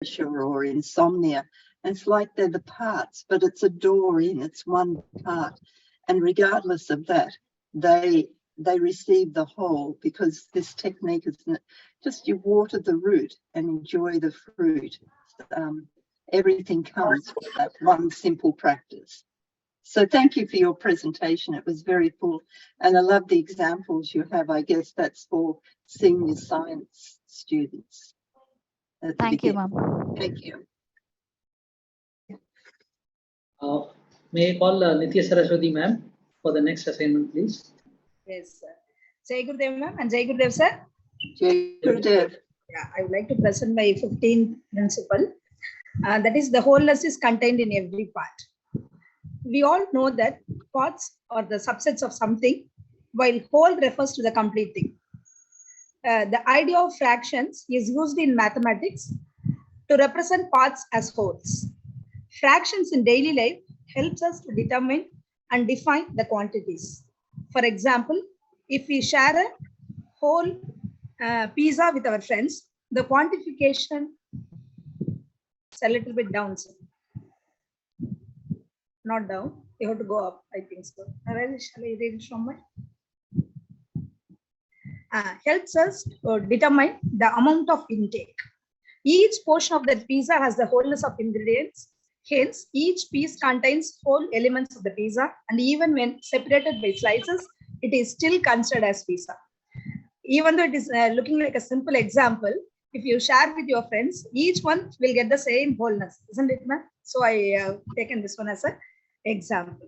pressure or insomnia. And it's like they're the parts, but it's a door in, it's one part. And regardless of that, they receive the whole, because this technique is just you water the root and enjoy the fruit. Everything comes from that one simple practice. So thank you for your presentation. It was very full. And I love the examples you have. I guess that's for senior science students. Thank you, ma'am. Thank you. May I call Nitya Saraswati ma'am for the next assignment, please? Yes, sir. Jai Gurudev ma'am and Jai Gurudev sir. Jai Gurudev. Yeah, I would like to present my 15th principle. That is, the wholeness is contained in every part. We all know that parts are the subsets of something, while whole refers to the complete thing. The idea of fractions is used in mathematics to represent parts as wholes. Fractions in daily life helps us to determine and define the quantities. For example, if we share a whole pizza with our friends, the quantification is a little bit down. Sir. Not down, you have to go up, I think so. Shall I read it from my? Helps us to determine the amount of intake. Each portion of the pizza has the wholeness of ingredients. Hence, each piece contains whole elements of the pizza, and even when separated by slices, it is still considered as pizza. Even though it is looking like a simple example, if you share with your friends, each one will get the same wholeness, isn't it, ma'am? So I taken this one as an example.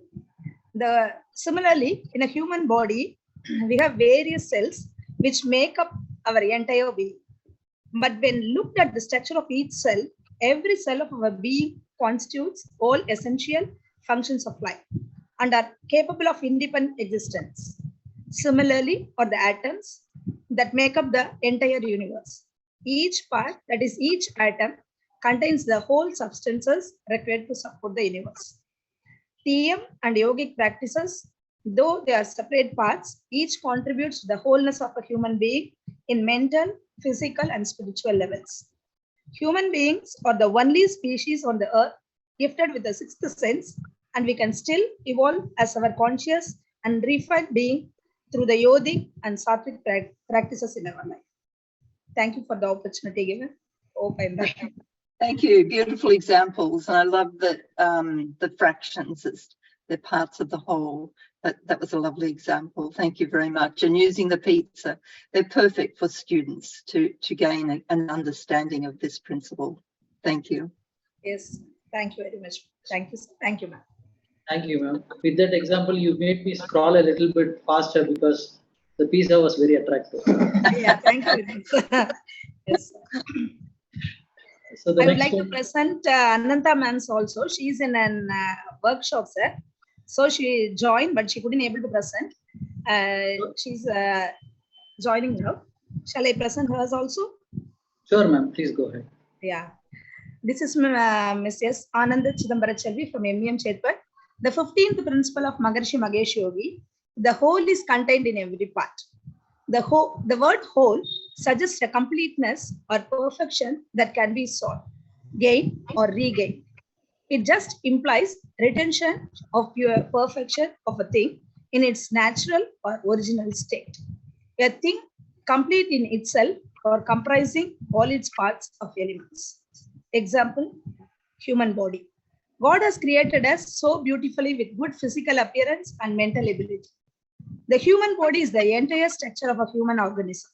Similarly, in a human body, we have various cells which make up our entire being. But when looked at the structure of each cell, every cell of our being constitutes all essential functions of life and are capable of independent existence. Similarly, are the atoms that make up the entire universe. Each part, that is each atom, contains the whole substances required to support the universe. TM and yogic practices, though they are separate parts, each contributes to the wholeness of a human being in mental, physical, and spiritual levels. Human beings are the only species on the earth gifted with a sixth sense, and we can still evolve as our conscious and refined being through the yogic and sattvic practices in our life. Thank you for the opportunity given. Hope I'm back. Thank you. Beautiful examples. And I love that the fractions, they're parts of the whole. That was a lovely example. Thank you very much. And using the pizza, they're perfect for students to gain an understanding of this principle. Thank you. Yes, thank you very much. Thank you. Thank you, ma'am. Thank you, ma'am. With that example, you made me scroll a little bit faster because the pizza was very attractive. Yeah, thank you. Yes. So I would like to present Ananta ma'am's also. She's in an workshop, sir. So she joined, but she couldn't able to present. She's joining now. Shall I present hers also? Sure, ma'am. Please go ahead. Yeah. This is Mrs. Ananda Chidambarachelvi from MEM Chetpat. The 15th principle of Maharshi Mahesh Yogi. The whole is contained in every part. The word whole suggests a completeness or perfection that can be sought, gained, or regained. It just implies retention of pure perfection of a thing in its natural or original state. A thing complete in itself or comprising all its parts of elements. Example, human body. God has created us so beautifully with good physical appearance and mental ability. The human body is the entire structure of a human organism.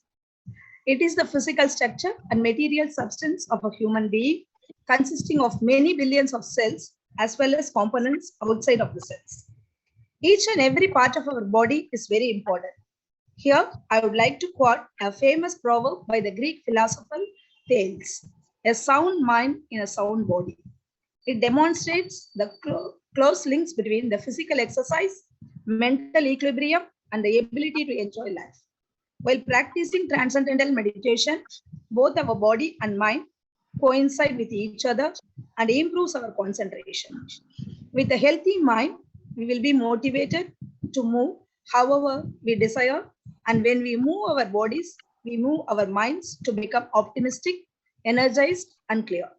It is the physical structure and material substance of a human being consisting of many billions of cells as well as components outside of the cells. Each and every part of our body is very important. Here, I would like to quote a famous proverb by the Greek philosopher Thales, a sound mind in a sound body. It demonstrates the close links between the physical exercise, mental equilibrium, and the ability to enjoy life. While practicing transcendental meditation, both our body and mind coincide with each other and improves our concentration. With a healthy mind, we will be motivated to move however we desire, and when we move our bodies, we move our minds to become optimistic, energized, and clear.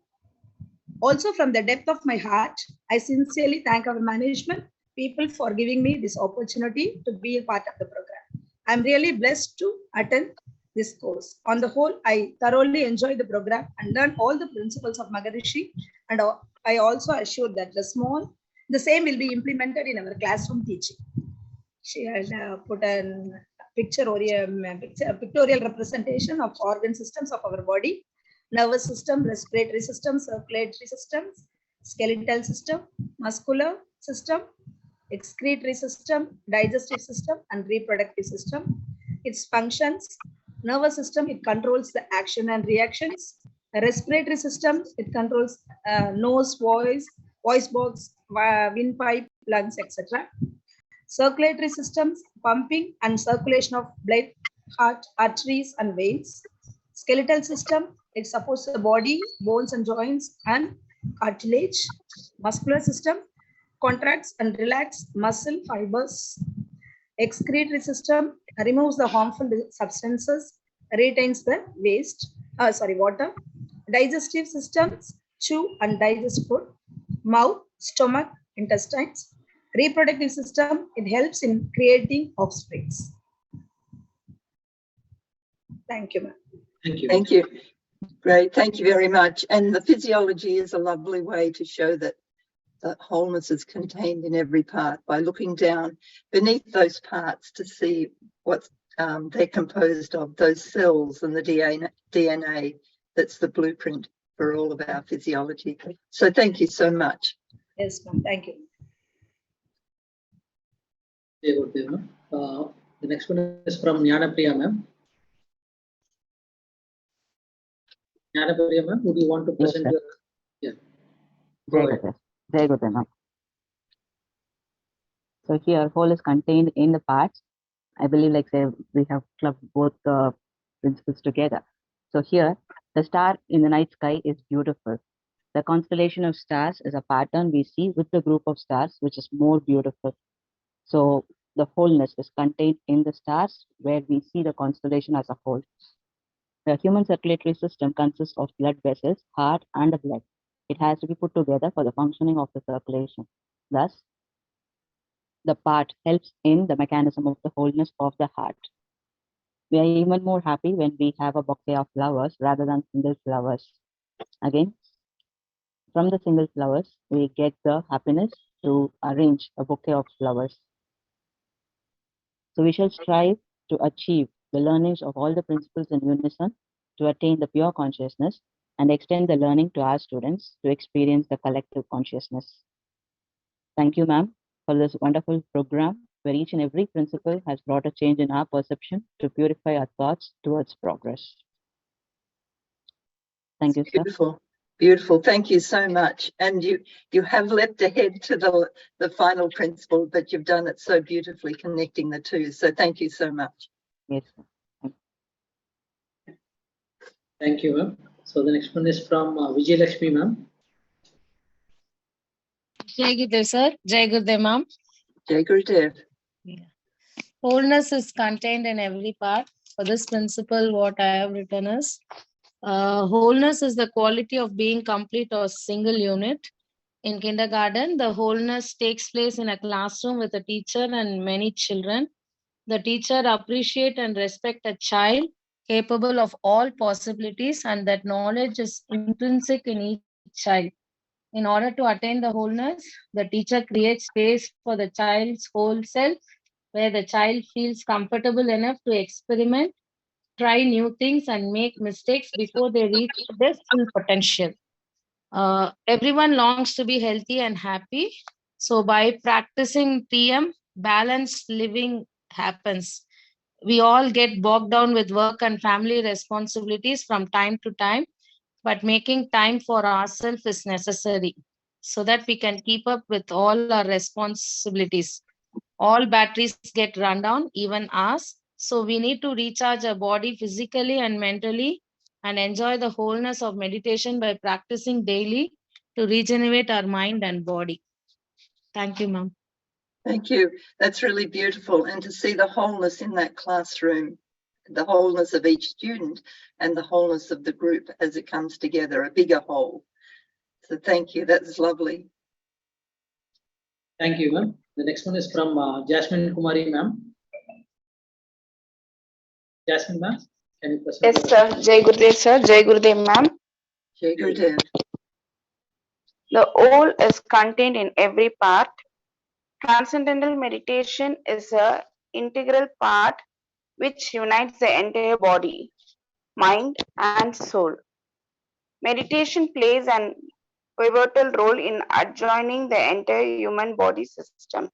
Also, from the depth of my heart, I sincerely thank our management people for giving me this opportunity to be a part of the program. I'm really blessed to attend this course. On the whole, I thoroughly enjoyed the program and learned all the principles of Maharishi, and I also assure that the same will be implemented in our classroom teaching. She had put a pictorial representation of organ systems of our body: nervous system, respiratory system, circulatory systems, skeletal system, muscular system, excretory system, digestive system, and reproductive system. Its functions: nervous system, it controls the action and reactions. Respiratory system, it controls nose, voice box, windpipe, lungs, etc. Circulatory systems, pumping and circulation of blood, heart, arteries, and veins. Skeletal system, it supports the body, bones and joints, and cartilage. Muscular system, contracts and relax muscle fibers. Excretory system removes the harmful substances, retains the water. Digestive systems chew and digest food. Mouth, stomach, intestines. Reproductive system, it helps in creating offsprings. Thank you, ma'am. Thank you. Thank you. Great, thank you very much. And the physiology is a lovely way to show that the wholeness is contained in every part by looking down beneath those parts to see what they're composed of, those cells and the DNA that's the blueprint for all of our physiology. So thank you so much. Yes, ma'am. Thank you. Very good, ma'am. The next one is from Jnanapriya, ma'am. Jnanapriya, ma'am, would you want to present your? Very good, ma'am. So here, whole is contained in the parts. I believe, like say, we have clubbed both the principles together. So here, the star in the night sky is beautiful. The constellation of stars is a pattern we see with the group of stars, which is more beautiful. So the wholeness is contained in the stars, where we see the constellation as a whole. The human circulatory system consists of blood vessels, heart, and the blood. It has to be put together for the functioning of the circulation. Thus, the part helps in the mechanism of the wholeness of the heart. We are even more happy when we have a bouquet of flowers rather than single flowers. Again, from the single flowers, we get the happiness to arrange a bouquet of flowers. So we shall strive to achieve the learnings of all the principles in unison to attain the pure consciousness and extend the learning to our students to experience the collective consciousness. Thank you, ma'am, for this wonderful program where each and every principle has brought a change in our perception to purify our thoughts towards progress. Thank you, sir. Beautiful, beautiful. Thank you so much. And you have leapt ahead to the final principle, but you've done it so beautifully, connecting the two. So thank you so much. Yes, sir. Thank you, ma'am. So the next one is from Vijay Lakshmi, ma'am. Jai Gurudev, sir. Jai Gurudev, ma'am. Jai Gurudev. Wholeness is contained in every part. For this principle, what I have written is, wholeness is the quality of being complete or single unit. In kindergarten, the wholeness takes place in a classroom with a teacher and many children. The teacher appreciates and respects a child capable of all possibilities, and that knowledge is intrinsic in each child. In order to attain the wholeness, the teacher creates space for the child's whole self, where the child feels comfortable enough to experiment, try new things, and make mistakes before they reach their full potential. Everyone longs to be healthy and happy. So by practicing TM, balanced living happens. We all get bogged down with work and family responsibilities from time to time, but making time for ourselves is necessary so that we can keep up with all our responsibilities. All batteries get run down, even ours. So we need to recharge our body physically and mentally and enjoy the wholeness of meditation by practicing daily to regenerate our mind and body. Thank you, ma'am. Thank you. That's really beautiful. And to see the wholeness in that classroom, the wholeness of each student and the wholeness of the group as it comes together, a bigger whole. So thank you. That's lovely. Thank you, ma'am. The next one is from Jasmine Kumari, ma'am. Jasmine, ma'am, can you present? Yes, sir. Jai Gurudev, sir. Jai Gurudev, ma'am. Jai Gurudev. The whole is contained in every part. Transcendental meditation is a integral part which unites the entire body, mind, and soul. Meditation plays an pivotal role in adjoining the entire human body system.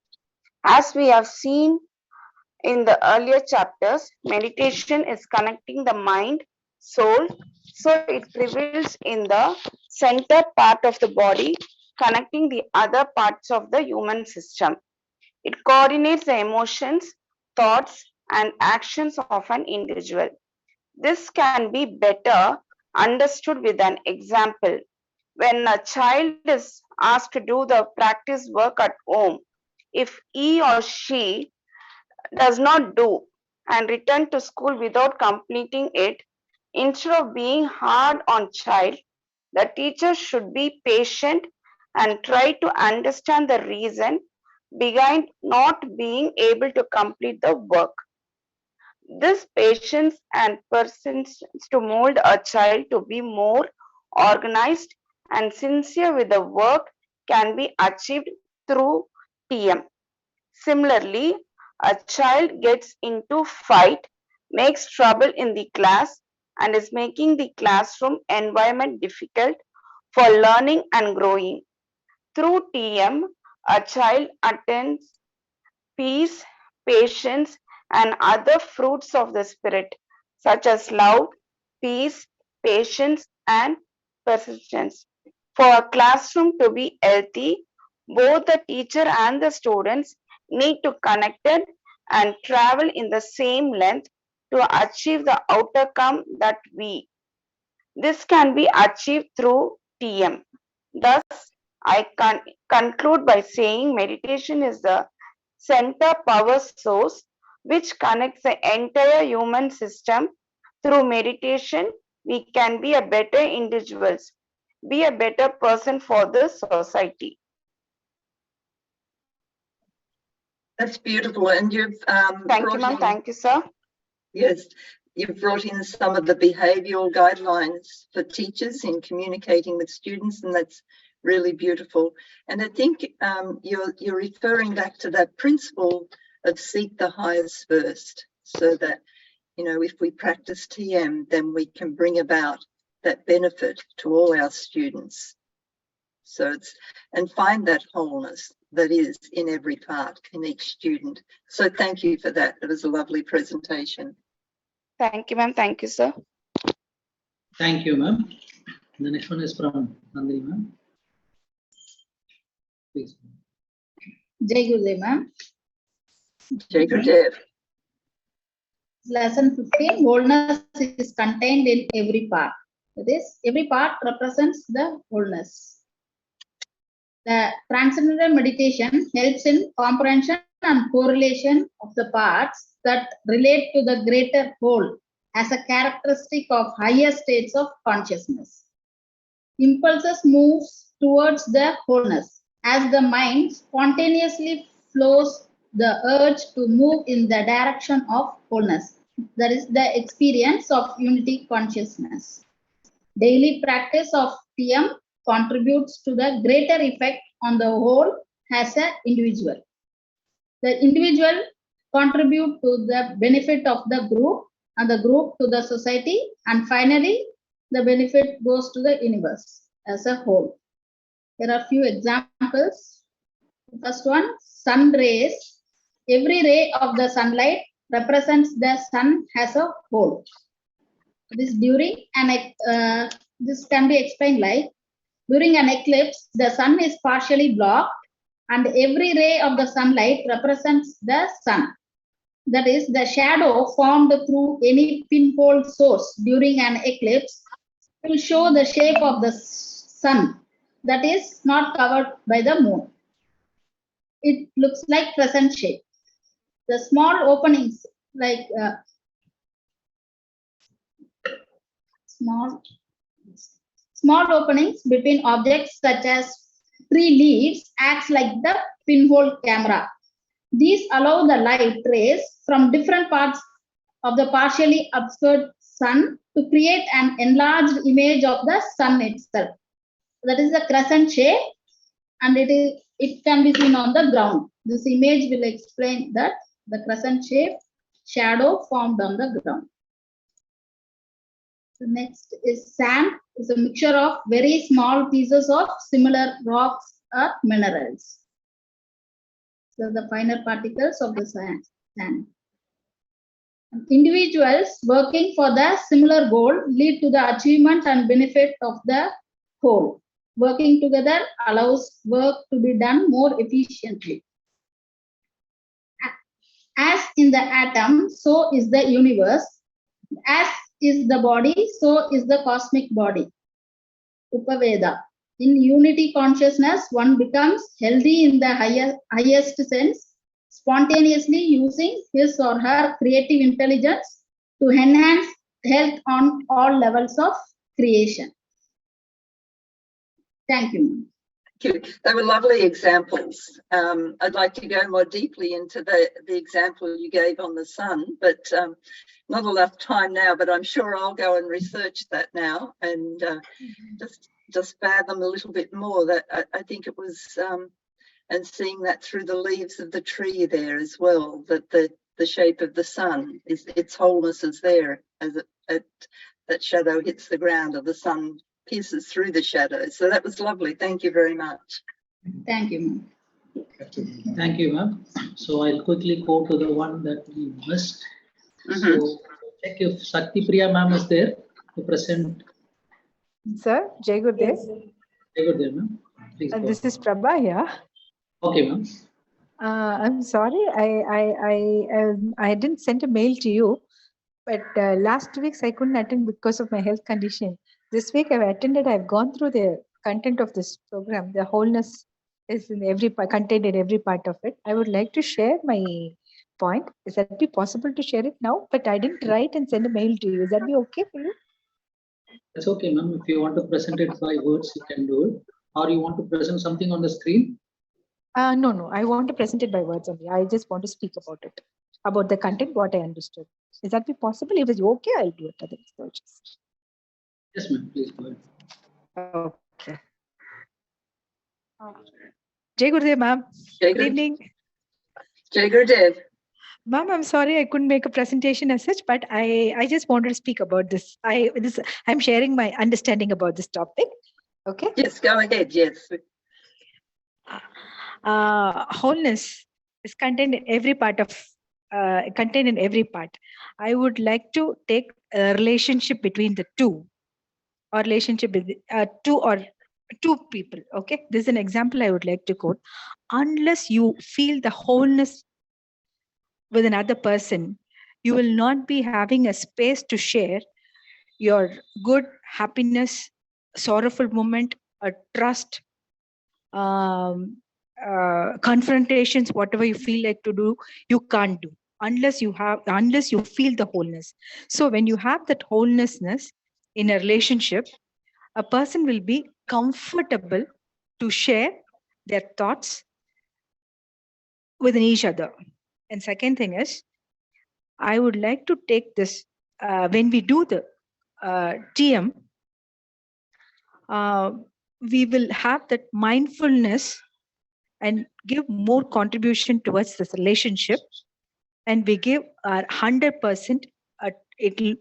As we have seen in the earlier chapters, meditation is connecting the mind, soul, so it prevails in the center part of the body, connecting the other parts of the human system. It coordinates the emotions, thoughts, and actions of an individual. This can be better understood with an example. When a child is asked to do the practice work at home, if he or she does not do and return to school without completing it, instead of being hard on child, the teacher should be patient and try to understand the reason behind not being able to complete the work. This patience and persistence to mold a child to be more organized and sincere with the work can be achieved through TM. Similarly, a child gets into fight, makes trouble in the class, and is making the classroom environment difficult for learning and growing. Through TM, a child attains peace, patience, and other fruits of the Spirit, such as love, peace, patience, and persistence. For a classroom to be healthy, both the teacher and the students need to connect and travel in the same length to achieve the outcome that we. This can be achieved through TM. Thus, I can conclude by saying meditation is the center power source which connects the entire human system. Through meditation, we can be a better individuals, be a better person for the society. That's beautiful. And you've Thank you, ma'am. Thank you, sir. Yes, you've brought in some of the behavioural guidelines for teachers in communicating with students, and that's really beautiful. And I think you're referring back to that principle of seek the highest first, so that, you know, if we practice TM, then we can bring about that benefit to all our students. So it's, and find that wholeness that is in every part, in each student. So thank you for that. It was a lovely presentation. Thank you, ma'am. Thank you, sir. Thank you, ma'am. The next one is from Nandini, ma'am. Please. Jai Gurudev, ma'am. Jai Gurudev. Lesson 15, wholeness is contained in every part. That is, every part represents the wholeness. The transcendental meditation helps in comprehension and correlation of the parts that relate to the greater whole as a characteristic of higher states of consciousness. Impulses moves towards the wholeness as the mind spontaneously flows the urge to move in the direction of wholeness. That is the experience of unity consciousness. Daily practice of TM contributes to the greater effect on the whole as an individual. The individual contribute to the benefit of the group, and the group to the society, and finally the benefit goes to the universe as a whole. There are few examples. First one, sun rays. Every ray of the sunlight represents the sun as a whole. This during an this can be explained like, during an eclipse, the sun is partially blocked, and every ray of the sunlight represents the sun. That is, the shadow formed through any pinhole source during an eclipse will show the shape of the sun that is not covered by the moon. It looks like crescent shape. The small openings like Small openings between objects such as tree leaves acts like the pinhole camera. These allow the light rays from different parts of the partially obscured sun to create an enlarged image of the sun itself. That is the crescent shape, and it can be seen on the ground. This image will explain that the crescent shape shadow formed on the ground. The next is sand. It's a mixture of very small pieces of similar rocks or minerals. So the finer particles of the sand. Individuals working for the similar goal lead to the achievement and benefit of the whole. Working together allows work to be done more efficiently. As in the atom, so is the universe. As is the body, so is the cosmic body. Upaveda. In unity consciousness, one becomes healthy in the highest sense, spontaneously using his or her creative intelligence to enhance health on all levels of creation. Thank you. Thank you. They were lovely examples. I'd like to go more deeply into the example you gave on the sun, but not enough time now, but I'm sure I'll go and research that now and just fathom a little bit more. That I think it was, and seeing that through the leaves of the tree there as well, that the shape of the sun, is its wholeness is there as that shadow hits the ground, or the sun pierces through the shadows. So that was lovely. Thank you very much. Thank you. Thank you, ma'am. So I'll quickly go to the one that we missed. So check if Shakti Priya ma'am is there to present. Sir, Jai Gurudev. Jai Gurudev, ma'am. Please go. This is Prabha here. Okay, ma'am. I'm sorry, I didn't send a mail to you, but last week's I couldn't attend because of my health condition. This week I've attended. I've gone through the content of this program. The wholeness is in every contained in every part of it. I would like to share my point. Is that be possible to share it now? But I didn't write and send a mail to you. Is that be okay for you? It's okay, ma'am. If you want to present it by words, you can do it. Or you want to present something on the screen? No. I want to present it by words only. I just want to speak about it, about the content, what I understood. Is that be possible? If it's okay, I'll do it. Otherwise, Yes, ma'am. Please go ahead. okay. Jai Gurudev, ma'am. Good evening. Jai Gurudev. Ma'am, I'm sorry I couldn't make a presentation as such, but I just wanted to speak about this. I'm sharing my understanding about this topic. Okay. Yes, go ahead. Yes. Wholeness is contained in every part of I would like to take a relationship between the two, or relationship with two people. Okay, this is an example I would like to quote. Unless you feel the wholeness with another person, you will not be having a space to share your good, happiness, sorrowful moment, a trust, confrontations, whatever you feel like to do, you can't do unless you feel the wholeness. So when you have that wholenessness in a relationship, a person will be comfortable to share their thoughts within each other. And second thing is, I would like to take this when we do the TM, we will have that mindfulness and give more contribution towards this relationship, and we give our 100%.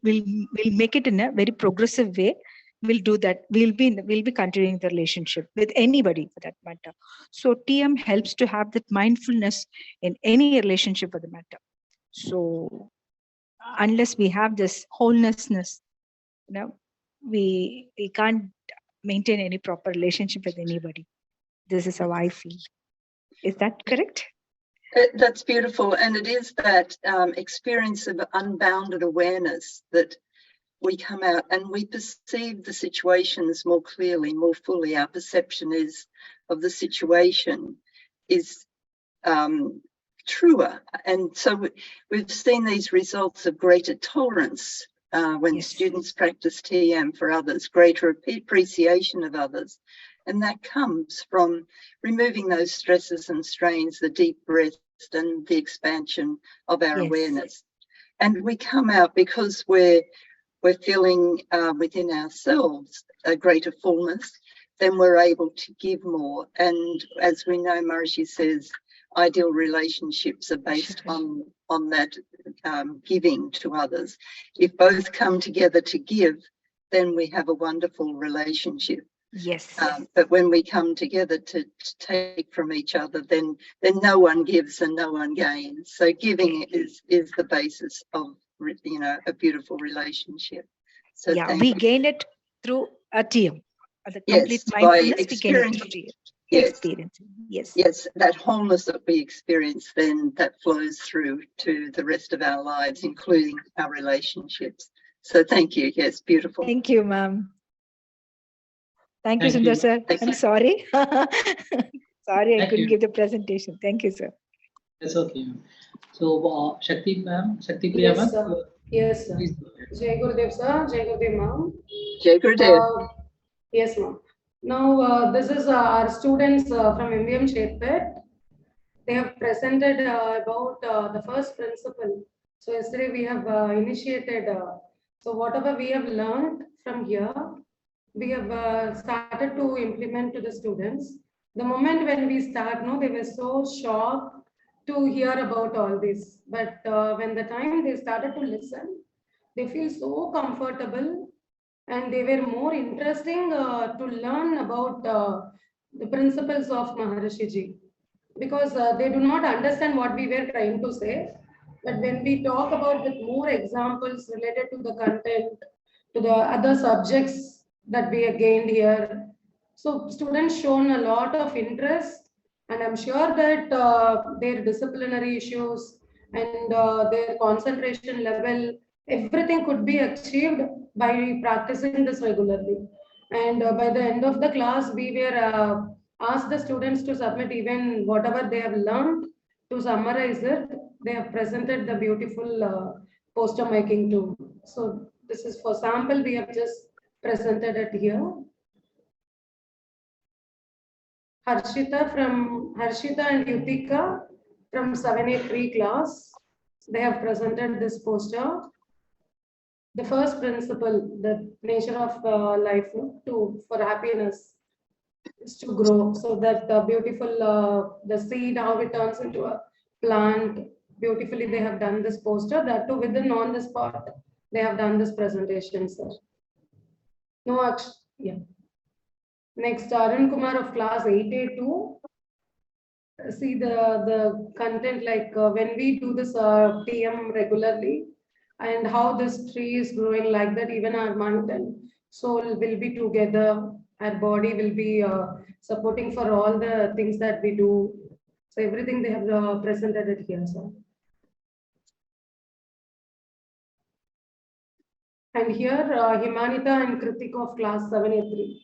We'll make it in a very progressive way. We'll do that. We'll be continuing the relationship with anybody for that matter. So TM helps to have that mindfulness in any relationship for the matter. So unless we have this wholenessness, we can't maintain any proper relationship with anybody. This is how I feel. Is that correct? That's beautiful. And it is that experience of unbounded awareness that we come out and we perceive the situations more clearly, more fully. Our perception of the situation is truer. And so we've seen these results of greater tolerance when Yes. students practice TM for others, greater appreciation of others. And that comes from removing those stresses and strains, the deep breath and the expansion of our Yes. awareness. And we come out because we're feeling within ourselves a greater fullness, then we're able to give more. And as we know, Maharishi says, ideal relationships are based on that giving to others. If both come together to give, then we have a wonderful relationship. Yes. But when we come together to take from each other, then no one gives and no one gains. So giving is the basis of, you know, a beautiful relationship. So Yeah, thank we you. gain it through a TM. The Yes, complete by mindfulness, we gain it through experience. TM. Yes. Experiencing. Yes. Yes, that wholeness that we experience, then that flows through to the rest of our lives, including our relationships. So thank you. Yes, beautiful. Thank you, ma'am. Thank you, Thank Sundar you. sir. Thank I'm you. sorry. Sorry, I Thank couldn't you. give the presentation. Thank you, sir. That's okay. So, Shakti ma'am, Shakti Priya Yes, ma'am, sir. Yes, sir. please. Jai Gurudev, sir. Jai Gurudev, ma'am. Jai Gurudev. Yes, ma'am. Now, this is our students from MVM Chetpet. They have presented about the first principle. So, yesterday we have initiated. So, whatever we have learned from here, we have started to implement to the students. The moment when we start, no, they were so shocked to hear about all this. But when the time they started to listen, they feel so comfortable and they were more interesting to learn about the principles of Maharishi Ji, because they do not understand what we were trying to say. But when we talk about with more examples related to the content, to the other subjects that we have gained here, so students shown a lot of interest, and I'm sure that their disciplinary issues and their concentration level, everything could be achieved by practicing this regularly. And by the end of the class, we were asked the students to submit even whatever they have learned. To summarize it, they have presented the beautiful poster making too. So this is for sample, we have just presented it here. Harshita and Yutika from 7A3 class, they have presented this poster. The first principle, the nature of life, for happiness is to grow, so that the beautiful the seed, how it turns into a plant. Beautifully they have done this poster, that too within on the spot they have done this presentation, sir. No, yeah. Next, Arun Kumar of class 8A2. See the content, like when we do this TM regularly, and how this tree is growing, like that even our mind and soul will be together, our body will be supporting for all the things that we do. So everything they have presented it here, sir. And here Himanita and Kritik of class 7A3.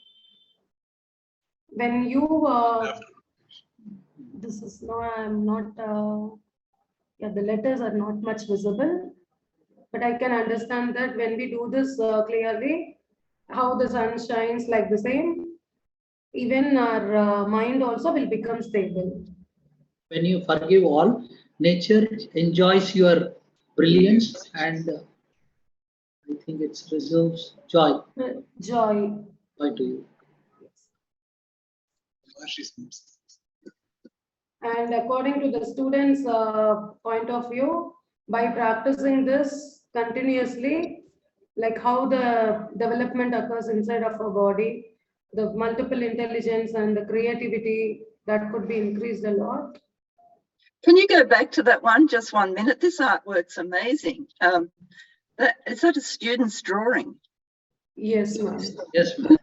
When you this is no, I'm not yeah, the letters are not much visible, but I can understand that when we do this clearly, how the sun shines like the same, even our mind also will become stable. When you forgive all, nature enjoys your brilliance, and I think it reserves joy. Joy. Joy to you. And according to the students' point of view, by practicing this continuously, like how the development occurs inside of our body, the multiple intelligence and the creativity, that could be increased a lot. Can you go back to that one, just 1 minute? This artwork's amazing. Is that a student's drawing? Yes, ma'am. Yes, ma'am.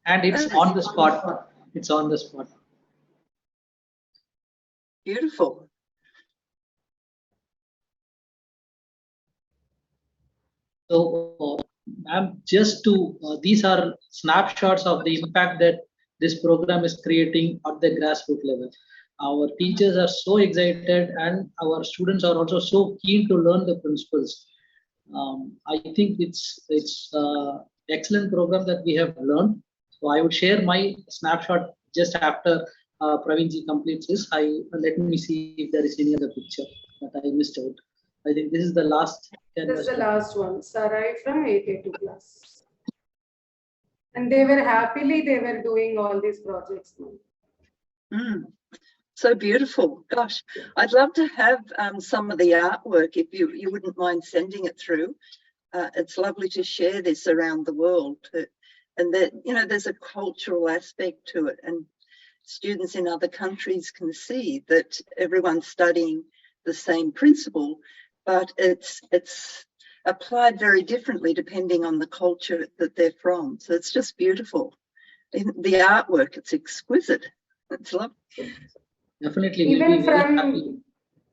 And it's on the spot. It's on the spot. Beautiful. So, ma'am, just to these are snapshots of the impact that this program is creating at the grassroots level. Our teachers are so excited, and our students are also so keen to learn the principles. I think it's excellent program that we have learned. So I would share my snapshot just after Pravinji completes this. Let me see if there is any other picture that I missed out. I think this is the last This canvas. is the last one. Sarai from 882 class. And they were doing all these projects. Mm, so beautiful. Gosh, I'd love to have some of the artwork if you wouldn't mind sending it through. It's lovely to share this around the world, and that, you know, there's a cultural aspect to it, and students in other countries can see that everyone's studying the same principle, but it's applied very differently depending on the culture that they're from. So it's just beautiful. The artwork, it's exquisite. It's lovely. Definitely, Even we'll be very from- happy to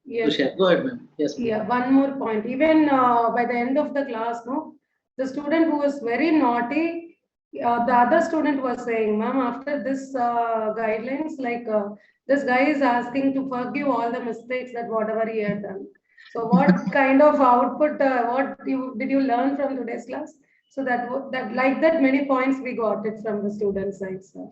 Yes. share. Go ahead, ma'am. Yes. Ma'am. Yeah, one more point. Even by the end of the class, no, the student who was very naughty, the other student was saying, "Ma'am, after this guidelines, like this guy is asking to forgive all the mistakes that whatever he had done." So, what kind of output? Did you learn from today's class? So that like that many points we got it from the student side. So.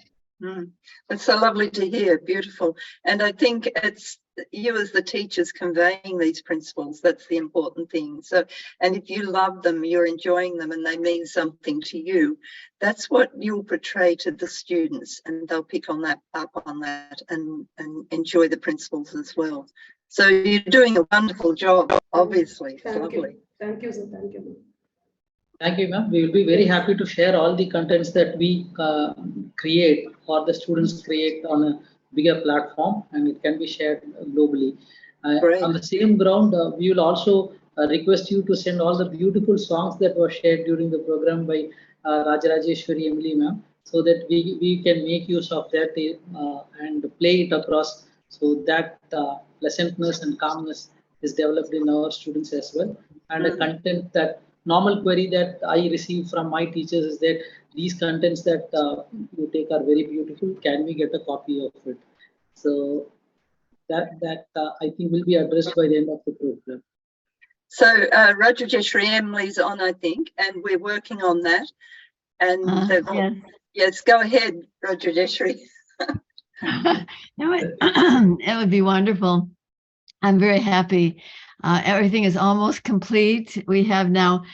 It's so lovely to hear. Beautiful. And I think it's you as the teachers conveying these principles. That's the important thing. So, and if you love them, you're enjoying them and they mean something to you, that's what you'll portray to the students, and they'll pick on that, up on that, and enjoy the principles as well. So you're doing a wonderful job, obviously. It's lovely. Thank you, sir. Thank you. Thank you, ma'am. We will be very happy to share all the contents that we create or the students create on a bigger platform, and it can be shared globally. On the same ground, we will also request you to send all the beautiful songs that were shared during the program by Rajarajeshwari Emily ma'am, so that we can make use of that and play it across, so that pleasantness and calmness is developed in our students as well. And a content that normal query that I receive from my teachers is that these contents that you take are very beautiful. Can we get a copy of it? So that I think will be addressed by the end of the program. So Rajajeshwari Emily's on, I think, and we're working on that. And yes, go ahead, Rajajeshwari. It would be wonderful. I'm very happy. Everything is almost complete. We have now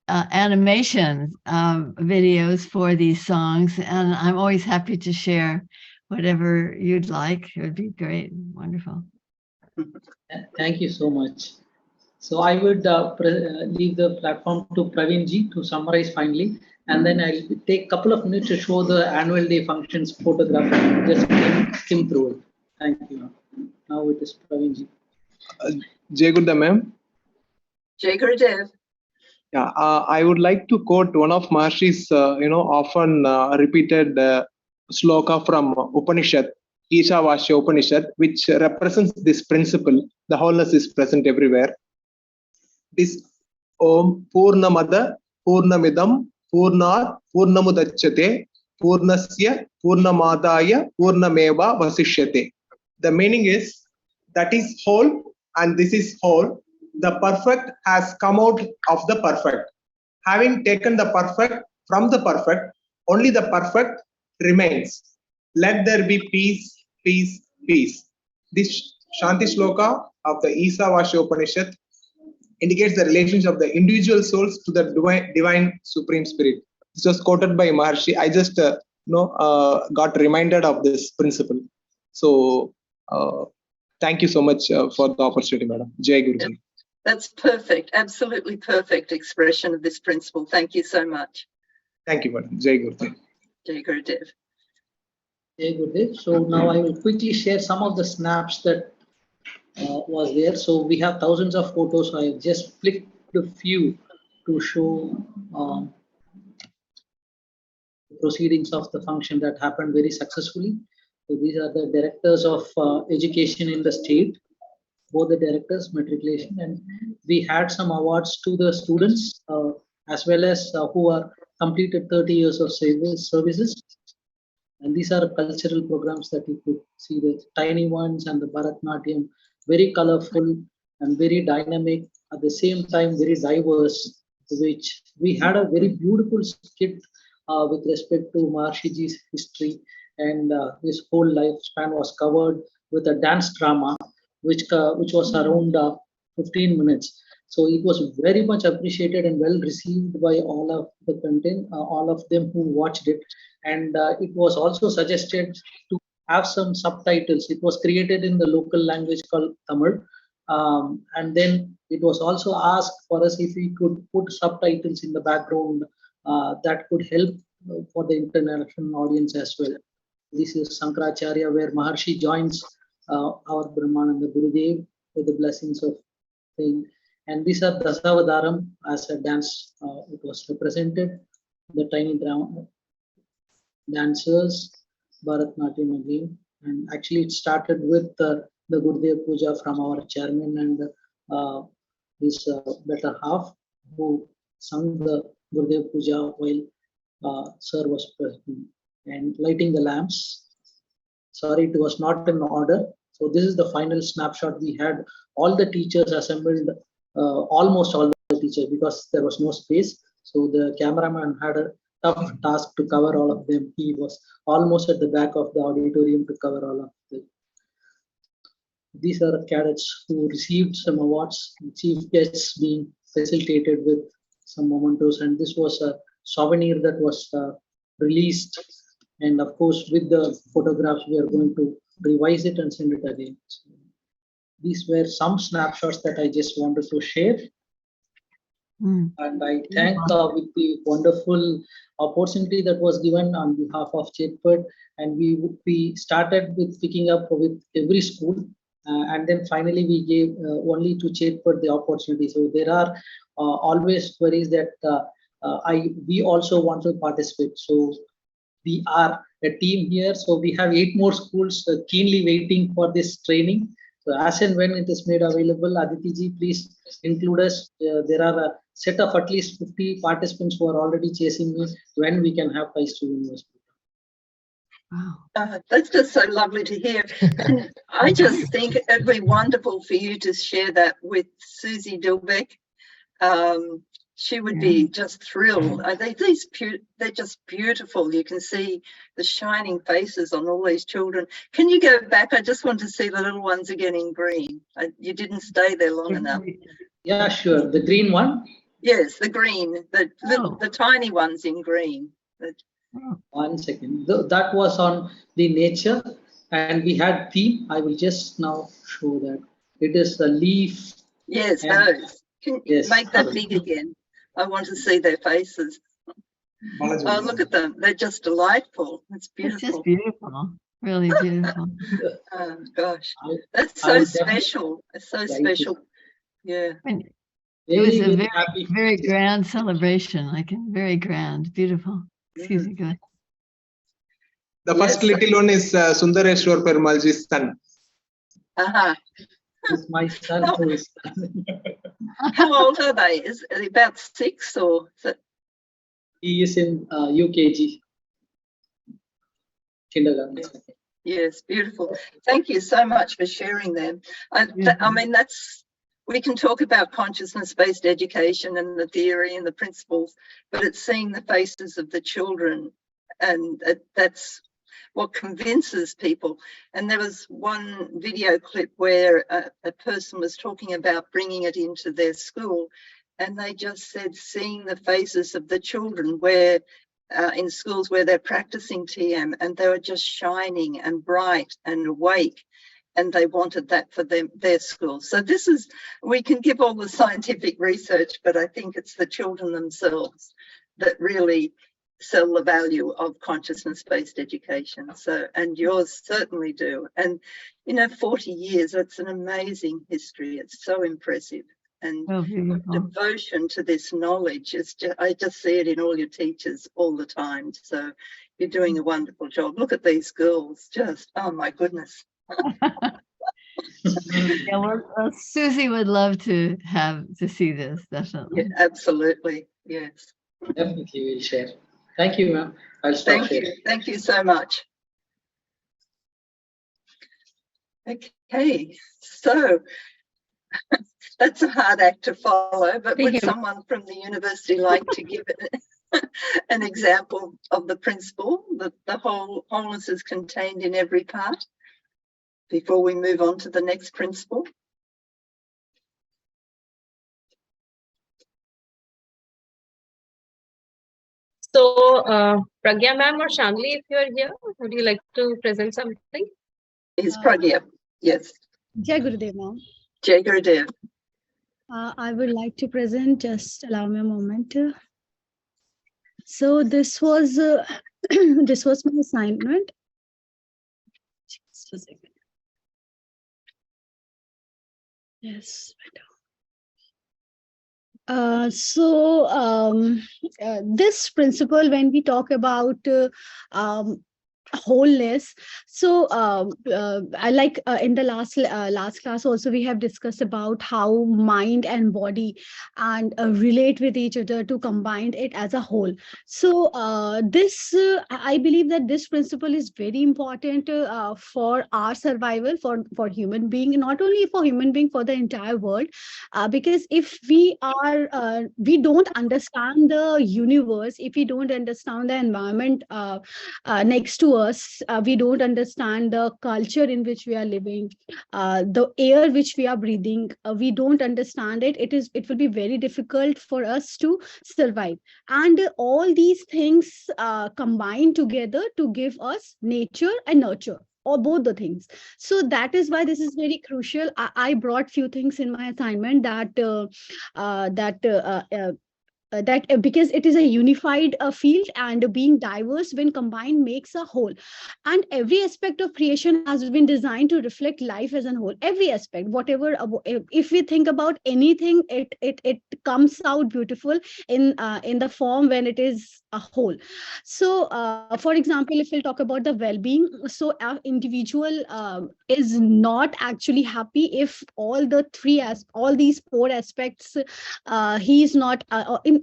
animation videos for these songs, and I'm always happy to share whatever you'd like. It would be great. Wonderful. Thank you so much. So I would leave the platform to Pravinji to summarize finally, and then I'll take a couple of minutes to show the annual day functions photograph. Just skim through it. Thank you. Now it is Pravinji. Jai Gurudev, ma'am. Jai Gurudev. Yeah, I would like to quote one of Maharshi's, often repeated sloka from Upanishad, Ishavasya Upanishad, which represents this principle. The wholeness is present everywhere. This Om Purnamada Purnamidam Purnat Purnamudachyate Purnasya Purnamadaya Purnameva Vasishyate. The meaning is that is whole and this is whole. The perfect has come out of the perfect. Having taken the perfect from the perfect, only the perfect remains. Let there be peace, peace, peace. This Shanti Shloka of the Ishavasya Upanishad indicates the relationship of the individual souls to the divine Supreme Spirit. This was quoted by Maharshi. I just got reminded of this principle. So thank you so much for the opportunity, madam. Jai Guruji. That's perfect. Absolutely perfect expression of this principle. Thank you so much. Thank you, madam. Jai Gurudev. Jai Gurudev. Jai Gurudev. So now I will quickly share some of the snaps that was there. So we have thousands of photos. I have just clicked a few to show the proceedings of the function that happened very successfully. So these are the directors of education in the state, both the directors, matriculation, and we had some awards to the students as well as who are completed 30 years of services. And these are cultural programs that you could see, the tiny ones and the Bharatnatyam, very colorful and very dynamic, at the same time very diverse. which we had a very beautiful skit with respect to Maharshiji's history, and his whole lifespan was covered with a dance drama, which was around 15 minutes. So it was very much appreciated and well received by all of the content, all of them who watched it. And it was also suggested to have some subtitles. It was created in the local language called Tamil. And then it was also asked for us if we could put subtitles in the background that could help for the international audience as well. This is Sankaracharya, where Maharshi joins our Brahmananda Gurudev with the blessings of thing. And these are Dasavadaram as a dance. It was represented, the tiny dancers, Bharatnatyam again. And actually it started with the Gurudev Puja from our chairman and his better half, who sung the Gurudev Puja while Sir was present and lighting the lamps. Sorry, it was not in order. So this is the final snapshot. We had all the teachers assembled, almost all the teachers, because there was no space. So the cameraman had a tough task to cover all of them. He was almost at the back of the auditorium to cover all of them. These are cadets who received some awards, chief guests being facilitated with some mementos, and this was a souvenir that was released. And of course, with the photographs, we are going to revise it and send it again. So these were some snapshots that I just wanted to share. And I thank with the wonderful opportunity that was given on behalf of Chetpad. And we started with picking up with every school. And then finally we gave only to Chetpad the opportunity. So there are always queries that we also want to participate. So we are a team here. So we have 8 more schools keenly waiting for this training. So as and when it is made available, Aditi ji, please include us. There are a set of at least 50 participants who are already chasing me when we can have ties to university. Wow. That's just so lovely to hear. And I just think it'd be wonderful for you to share that with Susie Dilbeck. She would be just thrilled. They're just beautiful. You can see the shining faces on all these children. Can you go back? I just want to see the little ones again in green. You didn't stay there long enough. Yeah, sure. The green one? Yes, the green, the tiny ones in green. 1 second. That was on the nature, and we had theme. I will just now show that. It is a leaf. Yes, those. Can you make that big again? I want to see their faces. Oh, look at them. They're just delightful. It's beautiful. It's just beautiful. Really beautiful. Oh, gosh. That's so special. It's so special. Yeah. It was a very grand celebration, very grand, beautiful. Excuse me, go ahead. The first little one is Sundareshwar Perumalji's son. It's my son who is. How old are they? Is it about 6 or? He is in UKG. Kindergarten. Yes, beautiful. Thank you so much for sharing them. I mean, we can talk about consciousness-based education and the theory and the principles, but it's seeing the faces of the children, and that's what convinces people. And there was one video clip where a person was talking about bringing it into their school, and they just said seeing the faces of the children where in schools where they're practicing TM, and they were just shining and bright and awake, and they wanted that for their school. So we can give all the scientific research, but I think it's the children themselves that really sell the value of consciousness-based education. So, and yours certainly do. And 40 years, that's an amazing history. It's so impressive. And devotion to this knowledge is I just see it in all your teachers all the time. So you're doing a wonderful job. Look at these girls, just, oh my goodness. Yeah, well, Susie would love to see this, definitely. Yeah, absolutely, yes. Definitely, we'll share. Thank you, ma'am. I'll stop here. Thank you so much. Okay, so That's a hard act to follow, but would Yeah. someone from the university like to give an example of the principle that the wholeness is contained in every part before we move on to the next principle? So, Pragya ma'am or Shanli, if you are here, would you like to present something? Is Pragya? Yes. Jai Gurudev, ma'am. Jai Gurudev. I would like to present, just allow me a moment. So this was this was my assignment. Just a second. Yes. This principle, when we talk about wholeness, so I like in the last class also we have discussed about how mind and body and relate with each other to combine it as a whole. So this I believe that this principle is very important for our survival, for human being, not only for human being, for the entire world, because if we don't understand the universe, if we don't understand the environment next to us, we don't understand the culture in which we are living, the air which we are breathing, we don't understand it, it will be very difficult for us to survive. And all these things combine together to give us nature and nurture, or both the things. So that is why this is very crucial. I brought few things in my assignment that because it is a unified field, and being diverse when combined makes a whole, and every aspect of creation has been designed to reflect life as a whole. Every aspect, whatever, if we think about anything, it comes out beautiful in the form when it is a whole. So for example, if we'll talk about the well-being, so our individual is not actually happy if all these four aspects, he is not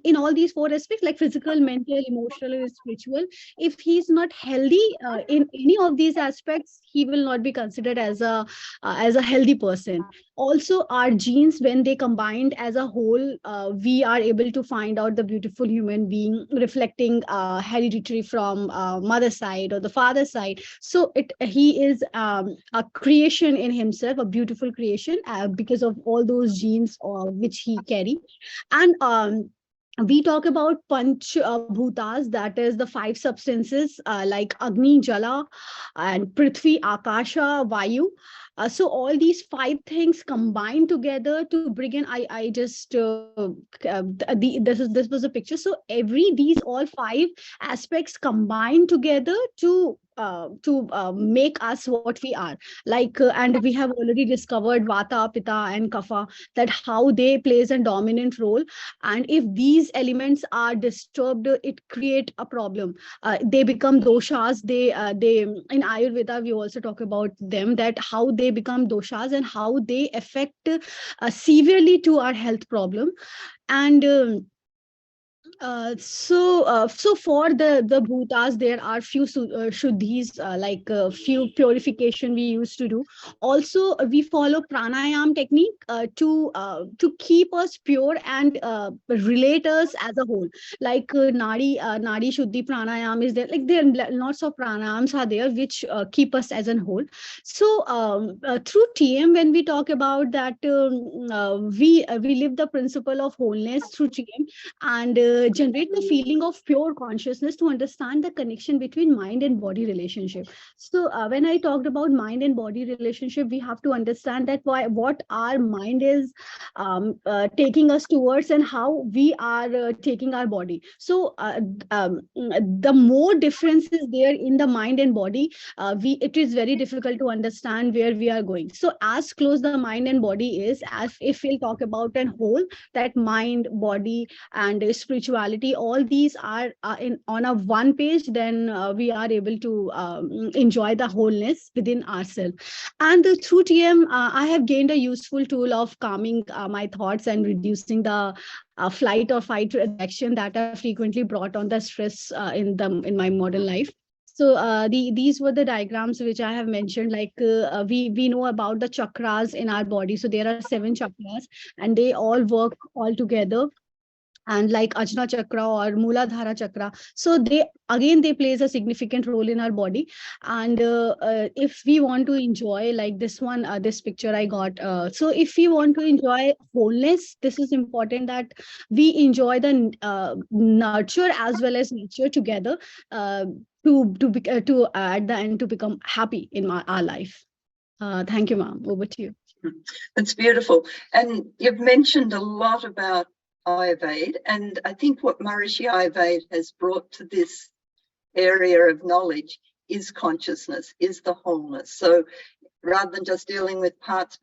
in all these four aspects, like physical, mental, emotional, and spiritual. If he's not healthy in any of these aspects, he will not be considered as a healthy person. Also, our genes, when they combined as a whole, we are able to find out the beautiful human being reflecting hereditary from mother side or the father side. So he is a creation in himself, a beautiful creation, because of all those genes which he carry. And we talk about panch bhutas, that is the five substances like Agni, Jala, and Prithvi, Akasha, Vayu. So all these five things combine together to bring in. I just this was a picture. So these all five aspects combine together to make us what we are. Like and we have already discovered Vata, Pitta, and Kapha, that how they plays a dominant role. And if these elements are disturbed, it create a problem. They become doshas. They in Ayurveda we also talk about them, that how they become doshas and how they affect severely to our health problem. And so for the bhutas, there are few shuddhis, like few purification we used to do. Also, we follow pranayam technique to keep us pure and relate us as a whole. Like nadi shuddhi pranayam is there. Like there are lots of pranayams are there which keep us as a whole. So through TM, when we talk about that, we live the principle of wholeness through TM, and generate the feeling of pure consciousness to understand the connection between mind and body relationship. So when I talked about mind and body relationship, we have to understand that what our mind is taking us towards, and how we are taking our body. So the more difference is there in the mind and body, it is very difficult to understand where we are going. So as close the mind and body is, as if we'll talk about a whole, that mind, body, and spirituality, all these are on a one page, then we are able to enjoy the wholeness within ourselves. And through TM, I have gained a useful tool of calming my thoughts and reducing the flight or fight reaction that are frequently brought on the stress in my modern life. So these were the diagrams which I have mentioned. Like we know about the chakras in our body. So there are 7 chakras, and they all work all together. And like Ajna chakra or Mooladhara chakra, so they plays a significant role in our body. And if we want to enjoy, like this one, this picture I got, so if we want to enjoy wholeness, this is important that we enjoy the nurture as well as nature together, to at the end to become happy in our life. Thank you, ma'am. Over to you. That's beautiful. And you've mentioned a lot about Ayurveda, and I think what Maharishi Ayurveda has brought to this area of knowledge is consciousness, is the wholeness. So rather than just dealing with parts,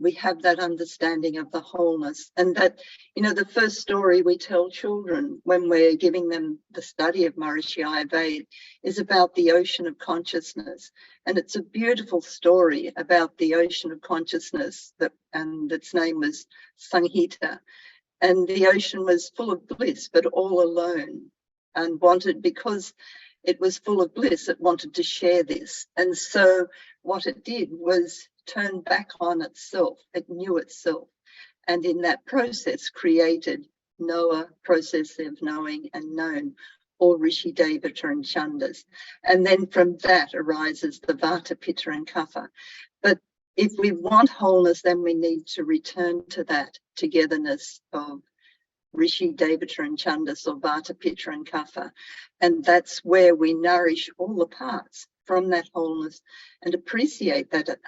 we have that understanding of the wholeness. And that, you know, the first story we tell children when we're giving them the study of Maharishi Ayurveda is about the ocean of consciousness. And it's a beautiful story about the ocean of consciousness, and its name was Sanghita. And the ocean was full of bliss, but all alone, and because it was full of bliss, it wanted to share this. And so what it did was turn back on itself. It knew itself. And in that process created knower, process of knowing and known, or Rishi Devata and Chandas. And then from that arises the Vata, Pitta and Kapha. But if we want wholeness, then we need to return to that togetherness of Rishi Devata and Chandas, or Vata, Pitta and Kapha. And that's where we nourish all the parts from that wholeness and appreciate that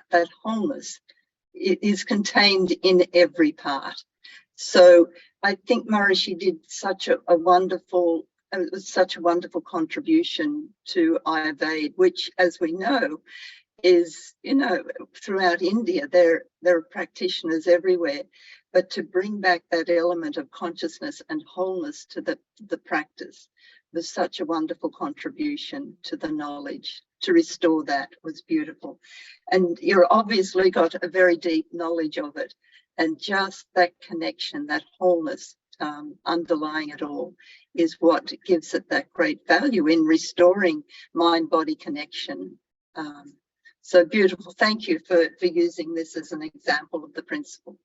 wholeness is contained in every part. So I think Maharishi did such a wonderful contribution to Ayurveda, which, as we know, is, you know, throughout India, there are practitioners everywhere. But to bring back that element of consciousness and wholeness to the practice was such a wonderful contribution to the knowledge. To restore that was beautiful. And you've obviously got a very deep knowledge of it. And just that connection, that wholeness underlying it all is what gives it that great value in restoring mind-body connection. So beautiful. Thank you for using this as an example of the principle.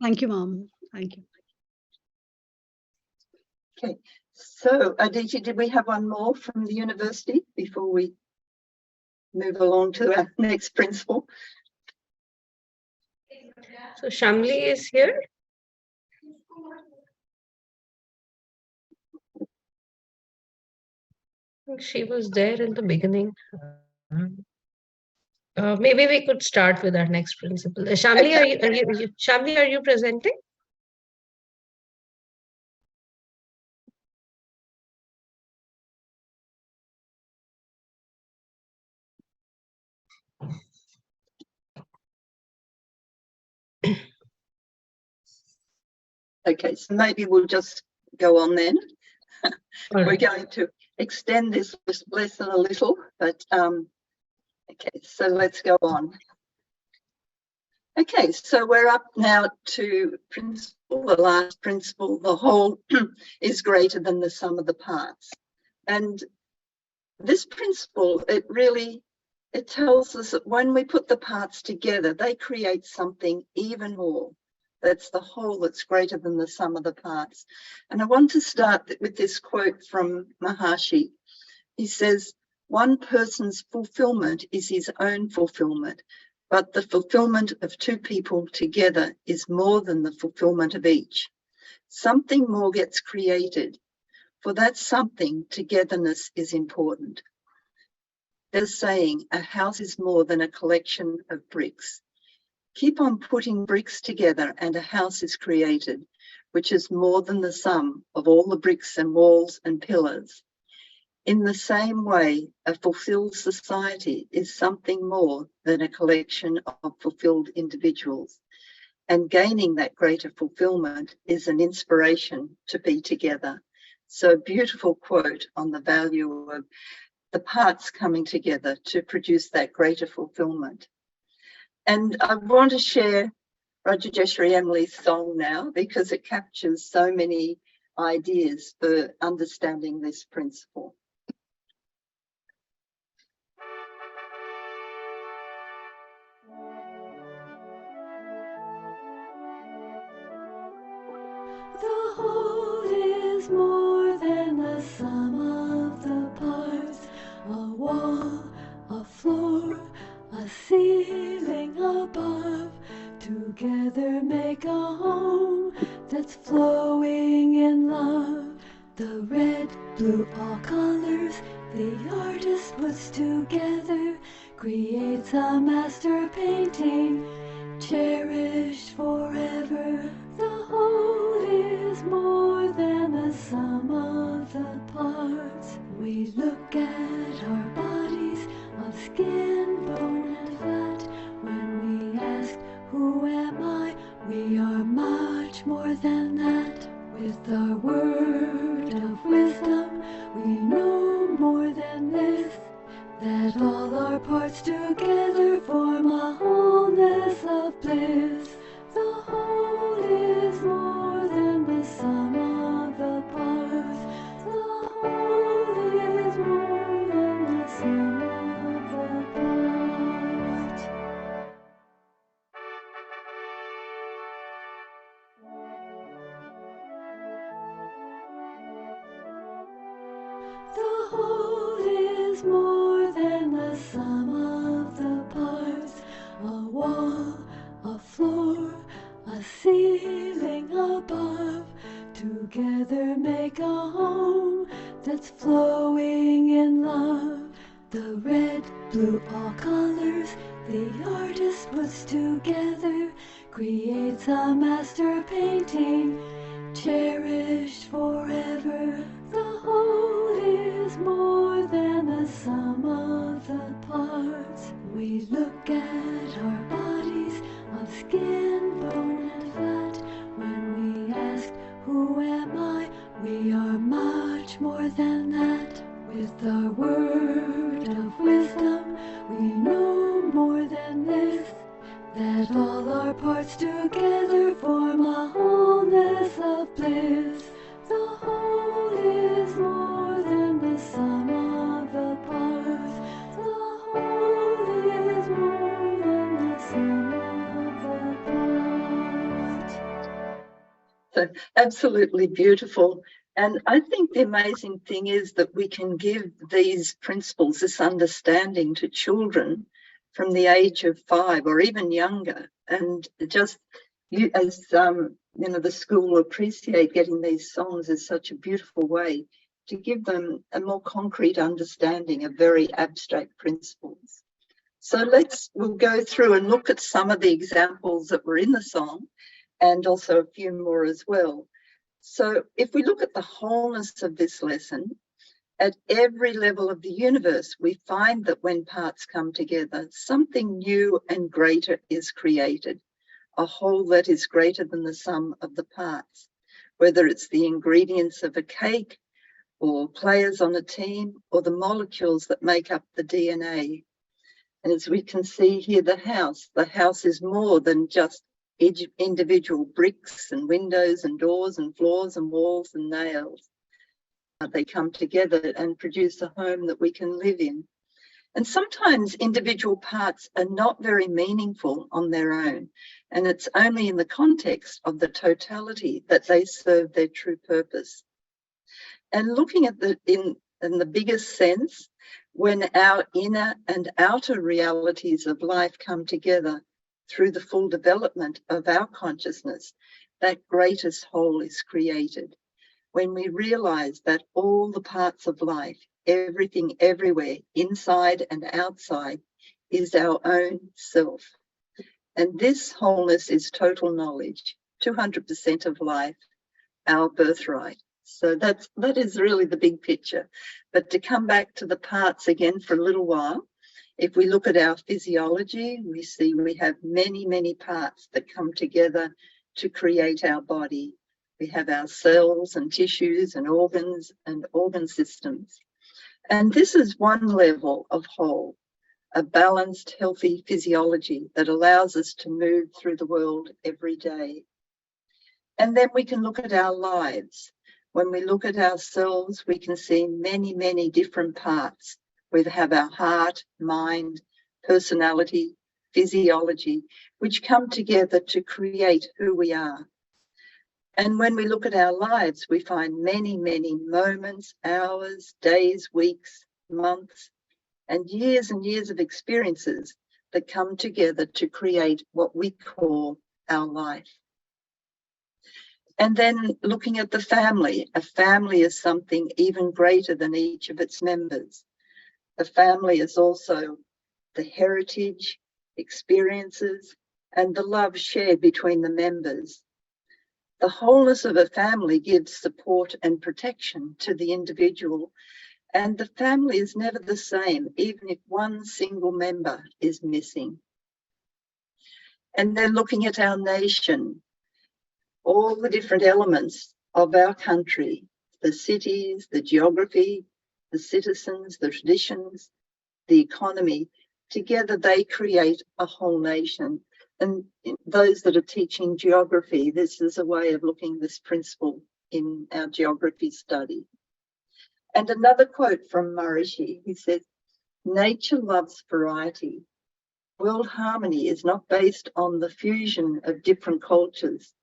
Thank you, ma'am. Thank you. Okay, so Aditi, did we have one more from the university before we move along to our next principle? So Shamli is here. She was there in the beginning. Maybe we could start with our next principle. Shamli, Shamli, are you presenting? Okay, so maybe we'll just go on then. Right. We're going to extend this lesson a little, but okay, so let's go on. Okay, so we're up now to principle, the last principle. The whole is greater than the sum of the parts. And this principle, it tells us that when we put the parts together, they create something even more. That's the whole that's greater than the sum of the parts. And I want to start with this quote from Maharishi. He says, "One person's fulfillment is his own fulfillment, but the fulfillment of two people together is more than the fulfillment of each. Something more gets created. For that something, togetherness is important. There's saying, a house is more than a collection of bricks. Keep on putting bricks together and a house is created, which is more than the sum of all the bricks and walls and pillars. In the same way, a fulfilled society is something more than a collection of fulfilled individuals. And gaining that greater fulfillment is an inspiration to be together." So a beautiful quote on the value of the parts coming together to produce that greater fulfillment. And I want to share Rajajeshri Emily's song now because it captures so many ideas for understanding this principle. is more than the sum of the parts. A wall, a floor, a ceiling above, together make a home that's flowing in love. The red, blue, all colors the artist puts together creates a master painting, cherished forever. The whole is more than the sum of the parts. We look at our bodies of skin, bone, and fat. When we ask, who am I? We are much more than that. With our word of wisdom, we know more than this, that all our parts together form a wholeness of bliss. The whole is more than the sum of the parts. The whole is more than the sum of the parts. The whole is more than the sum of the parts. A wall, a floor, a ceiling above, together make a home that's flowing in love. The red, blue, all colors the artist puts together creates a master painting, cherished forever. The whole is more than the sum of the parts. We look at our bodies of skin, bone, and fat. When we ask, who am I? We are much more than that. With our word of wisdom, we know more than this, that all our parts together form a wholeness of bliss. The whole is more than the sum of the parts. The whole is more than the sum of the parts. So absolutely beautiful. And I think the amazing thing is that we can give these principles, this understanding to children from the age of 5 or even younger. And just you, as the school will appreciate getting these songs as such a beautiful way to give them a more concrete understanding of very abstract principles. So we'll go through and look at some of the examples that were in the song and also a few more as well. So if we look at the wholeness of this lesson, at every level of the universe, we find that when parts come together, something new and greater is created, a whole that is greater than the sum of the parts, whether it's the ingredients of a cake or players on a team or the molecules that make up the DNA. And as we can see here, the house is more than just individual bricks and windows and doors and floors and walls and nails. They come together and produce a home that we can live in. And sometimes individual parts are not very meaningful on their own, and it's only in the context of the totality that they serve their true purpose. And looking at in the biggest sense, when our inner and outer realities of life come together through the full development of our consciousness, that greatest whole is created. When we realize that all the parts of life, everything everywhere, inside and outside, is our own self. And this wholeness is total knowledge, 200% of life, our birthright. So that is really the big picture. But to come back to the parts again for a little while, if we look at our physiology, we see we have many, many parts that come together to create our body. We have our cells and tissues and organ systems. And this is one level of whole, a balanced, healthy physiology that allows us to move through the world every day. And then we can look at our lives. When we look at ourselves, we can see many, many different parts. We have our heart, mind, personality, physiology, which come together to create who we are. And when we look at our lives, we find many, many moments, hours, days, weeks, months, and years of experiences that come together to create what we call our life. And then looking at the family, a family is something even greater than each of its members. The family is also the heritage, experiences, and the love shared between the members. The wholeness of a family gives support and protection to the individual, and the family is never the same, even if one single member is missing. And then looking at our nation, all the different elements of our country, the cities, the geography, the citizens, the traditions, the economy, together they create a whole nation. And those that are teaching geography, this is a way of looking at this principle in our geography study. And another quote from Maharishi, he said, "Nature loves variety. World harmony is not based on the fusion of different cultures.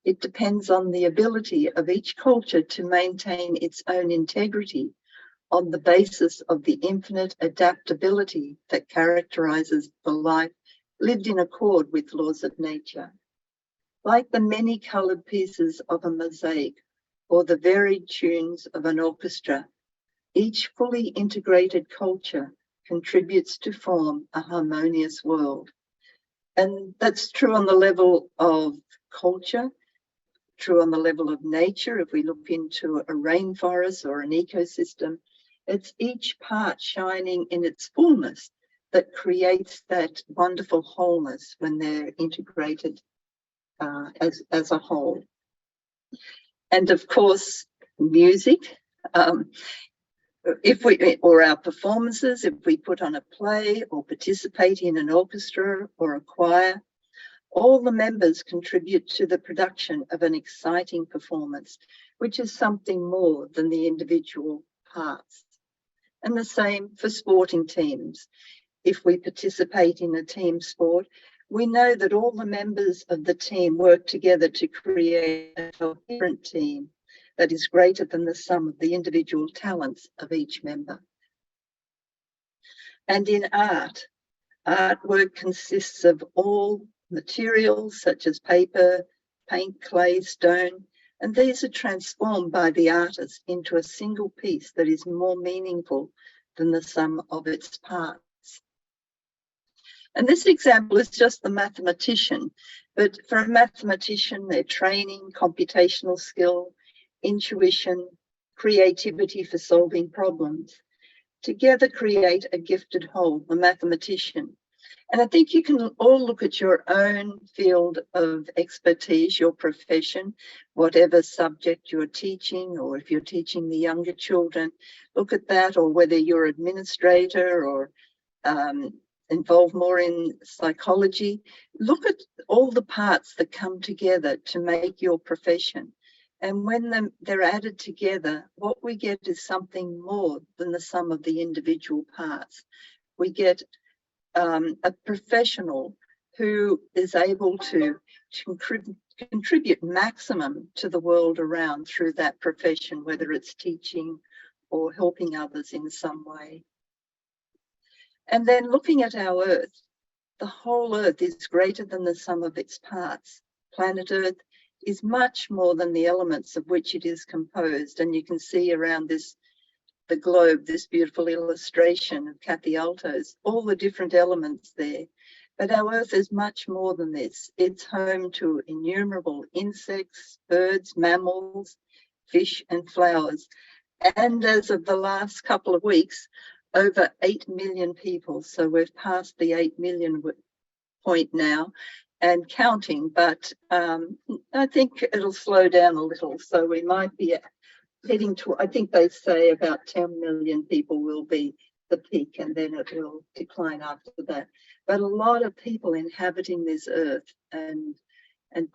It depends on the ability of each culture to maintain its own integrity on the basis of the infinite adaptability that characterizes the life lived in accord with laws of nature. Like the many colored pieces of a mosaic or the varied tunes of an orchestra, each fully integrated culture contributes to form a harmonious world." And that's true on the level of culture, true on the level of nature. If we look into a rainforest or an ecosystem, it's each part shining in its fullness that creates that wonderful wholeness when they're integrated as a whole. And of course, music, or our performances, if we put on a play or participate in an orchestra or a choir, all the members contribute to the production of an exciting performance, which is something more than the individual parts. And the same for sporting teams. If we participate in a team sport, we know that all the members of the team work together to create a coherent team that is greater than the sum of the individual talents of each member. And in art, artwork consists of all materials such as paper, paint, clay, stone, and these are transformed by the artist into a single piece that is more meaningful than the sum of its parts. And this example is just the mathematician, but for a mathematician, their training, computational skill, intuition, creativity for solving problems, together create a gifted whole, the mathematician. And I think you can all look at your own field of expertise, your profession, whatever subject you're teaching, or if you're teaching the younger children, look at that, or whether you're administrator or involved more in psychology, look at all the parts that come together to make your profession. And when they're added together, what we get is something more than the sum of the individual parts. We get a professional who is able to contribute maximum to the world around through that profession, whether it's teaching or helping others in some way. And then looking at our Earth, the whole Earth is greater than the sum of its parts. Planet Earth is much more than the elements of which it is composed. And you can see around the globe, this beautiful illustration of Kathy Alto's, all the different elements there. But our Earth is much more than this. It's home to innumerable insects, birds, mammals, fish and flowers. And as of the last couple of weeks, over 8 million people. So we've passed the 8 million point now and counting, but I think it'll slow down a little. So we might be heading to, I think they say about 10 million people will be the peak, and then it will decline after that. But a lot of people inhabiting this Earth, and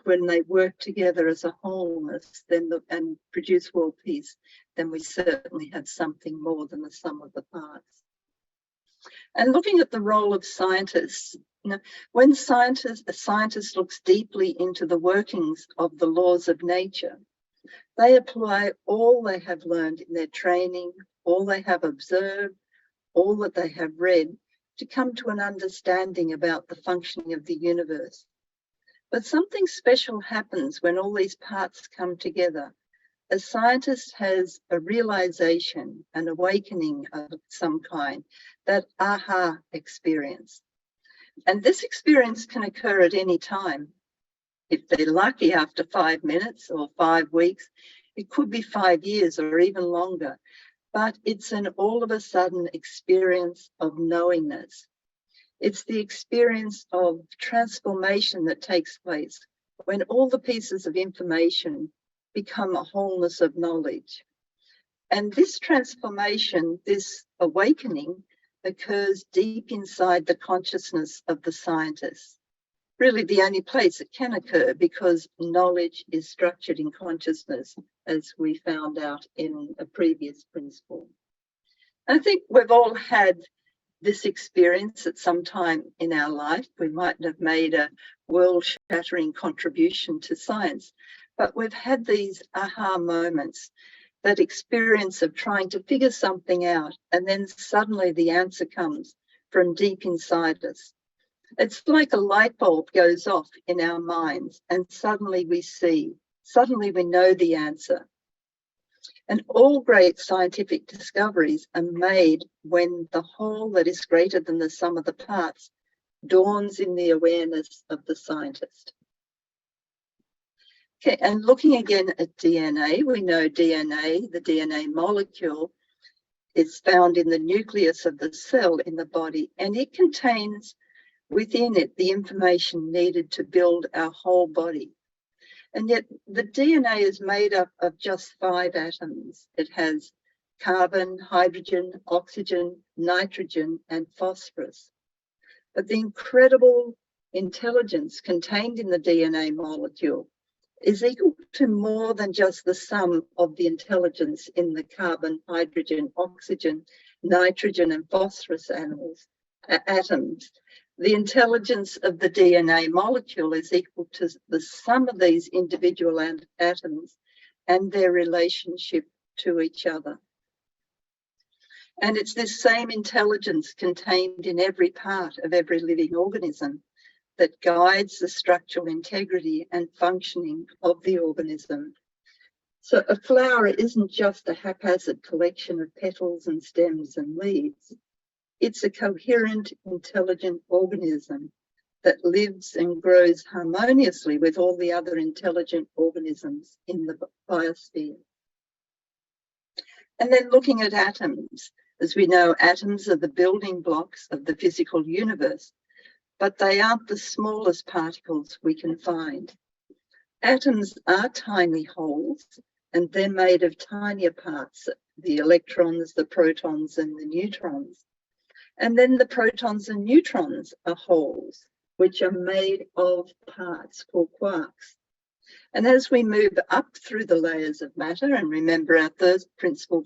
when they work together as a wholeness, then and produce world peace, then we certainly have something more than the sum of the parts. And looking at the role of scientists, No, when a scientist looks deeply into the workings of the laws of nature, they apply all they have learned in their training, all they have observed, all that they have read, to come to an understanding about the functioning of the universe. But something special happens when all these parts come together. A scientist has a realization, an awakening of some kind, that aha experience. And this experience can occur at any time. If they're lucky, after 5 minutes or 5 weeks, it could be 5 years or even longer. But it's an all of a sudden experience of knowingness. It's the experience of transformation that takes place when all the pieces of information become a wholeness of knowledge. And this transformation, this awakening, occurs deep inside the consciousness of the scientist. Really the only place it can occur, because knowledge is structured in consciousness, as we found out in a previous principle. I think we've all had this experience at some time in our life. We mightn't have made a world-shattering contribution to science, but we've had these aha moments, that experience of trying to figure something out, and then suddenly the answer comes from deep inside us. It's like a light bulb goes off in our minds, and suddenly we see, suddenly we know the answer. And all great scientific discoveries are made when the whole that is greater than the sum of the parts dawns in the awareness of the scientist. Okay, and looking again at DNA, we know DNA, the DNA molecule, is found in the nucleus of the cell in the body, and it contains within it the information needed to build our whole body. And yet the DNA is made up of just 5 atoms. It has carbon, hydrogen, oxygen, nitrogen, and phosphorus. But the incredible intelligence contained in the DNA molecule is equal to more than just the sum of the intelligence in the carbon, hydrogen, oxygen, nitrogen, and phosphorus atoms. The intelligence of the DNA molecule is equal to the sum of these individual atoms and their relationship to each other. And it's this same intelligence contained in every part of every living organism that guides the structural integrity and functioning of the organism. So a flower isn't just a haphazard collection of petals and stems and leaves. It's a coherent, intelligent organism that lives and grows harmoniously with all the other intelligent organisms in the biosphere. And then looking at atoms, as we know, atoms are the building blocks of the physical universe, but they aren't the smallest particles we can find. Atoms are tiny holes, and they're made of tinier parts, the electrons, the protons, and the neutrons. And then the protons and neutrons are holes, which are made of parts called quarks. And as we move up through the layers of matter, and remember our third principle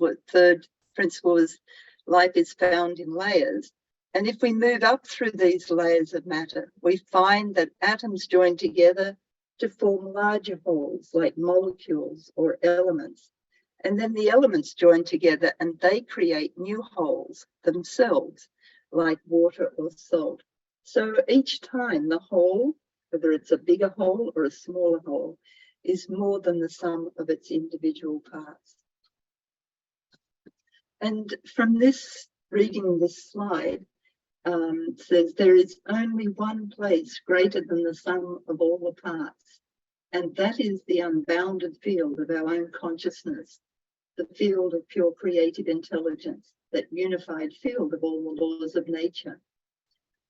is life is found in layers. And if we move up through these layers of matter, we find that atoms join together to form larger wholes like molecules or elements. And then the elements join together and they create new wholes themselves, like water or salt. So each time the whole, whether it's a bigger whole or a smaller whole, is more than the sum of its individual parts. And from this, reading this slide, says there is only one place greater than the sum of all the parts, and that is the unbounded field of our own consciousness, the field of pure creative intelligence, that unified field of all the laws of nature.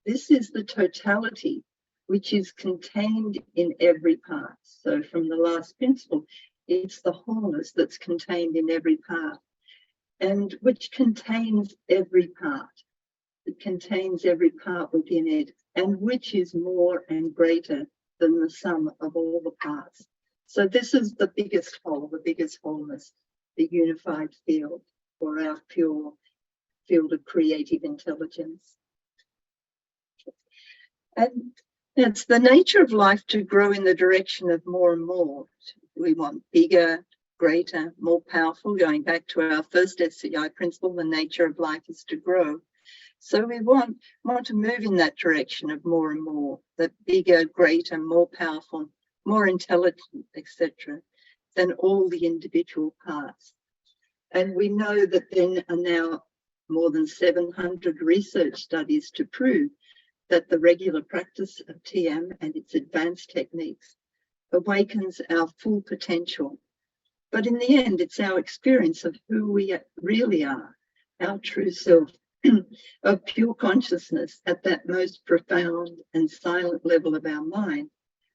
This is the totality which is contained in every part. So from the last principle, it's the wholeness that's contained in every part, and which contains every part. It contains every part within it, and which is more and greater than the sum of all the parts. So this is the biggest whole, the biggest wholeness, the unified field, or our pure field of creative intelligence. And it's the nature of life to grow in the direction of more and more. We want bigger, greater, more powerful. Going back to our first SCI principle, the nature of life is to grow. So we want to move in that direction of more and more, the bigger, greater, more powerful, more intelligent, etc., than all the individual parts. And we know that there are now more than 700 research studies to prove that the regular practice of TM and its advanced techniques awakens our full potential. But in the end, it's our experience of who we really are, our true self, of pure consciousness at that most profound and silent level of our mind,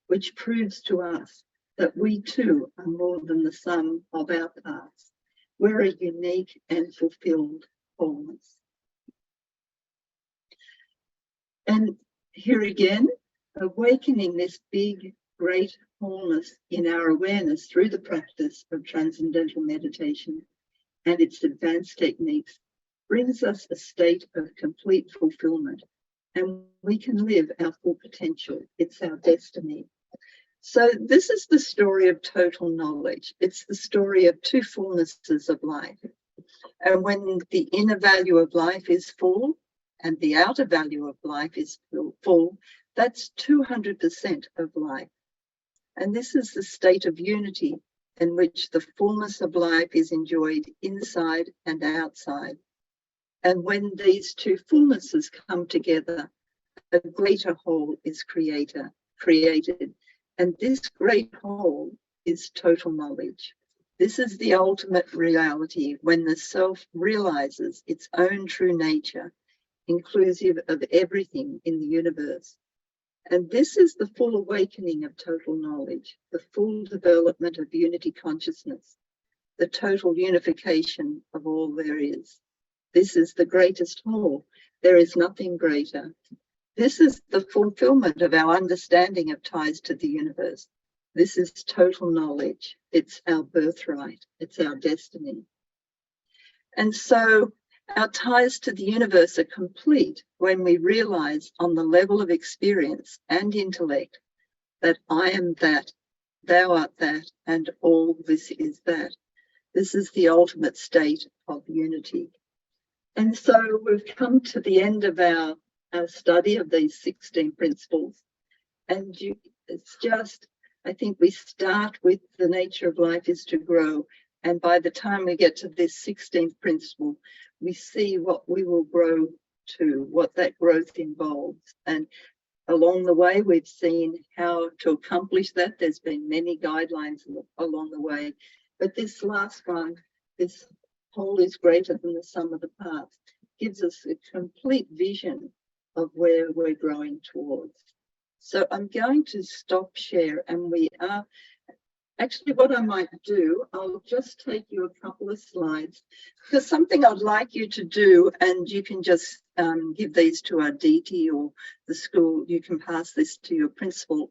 which proves to us that we too are more than the sum of our parts. We're a unique and fulfilled wholeness. And here again, awakening this big, great wholeness in our awareness through the practice of transcendental meditation and its advanced techniques brings us a state of complete fulfillment, and we can live our full potential. It's our destiny. So this is the story of total knowledge. It's the story of two fullnesses of life. And when the inner value of life is full and the outer value of life is full, that's 200% of life. And this is the state of unity in which the fullness of life is enjoyed inside and outside. And when these two fullnesses come together, a greater whole is created. And this great whole is total knowledge. This is the ultimate reality when the self realizes its own true nature, inclusive of everything in the universe. And this is the full awakening of total knowledge, the full development of unity consciousness, the total unification of all there is. This is the greatest whole. There is nothing greater. This is the fulfillment of our understanding of ties to the universe. This is total knowledge. It's our birthright. It's our destiny. And so our ties to the universe are complete when we realize on the level of experience and intellect that I am that, thou art that, and all this is that. This is the ultimate state of unity. And so we've come to the end of our study of these 16 principles. And it's just, I think we start with the nature of life is to grow. And by the time we get to this 16th principle, we see what we will grow to, what that growth involves. And along the way, we've seen how to accomplish that. There's been many guidelines along the way. But this last one, this whole is greater than the sum of the parts, gives us a complete vision of where we're growing towards. So I'm going to stop share, and we are actually, what I might do, I'll just take you a couple of slides, because something I'd like you to do, and you can just give these to our DT or the school, you can pass this to your principal,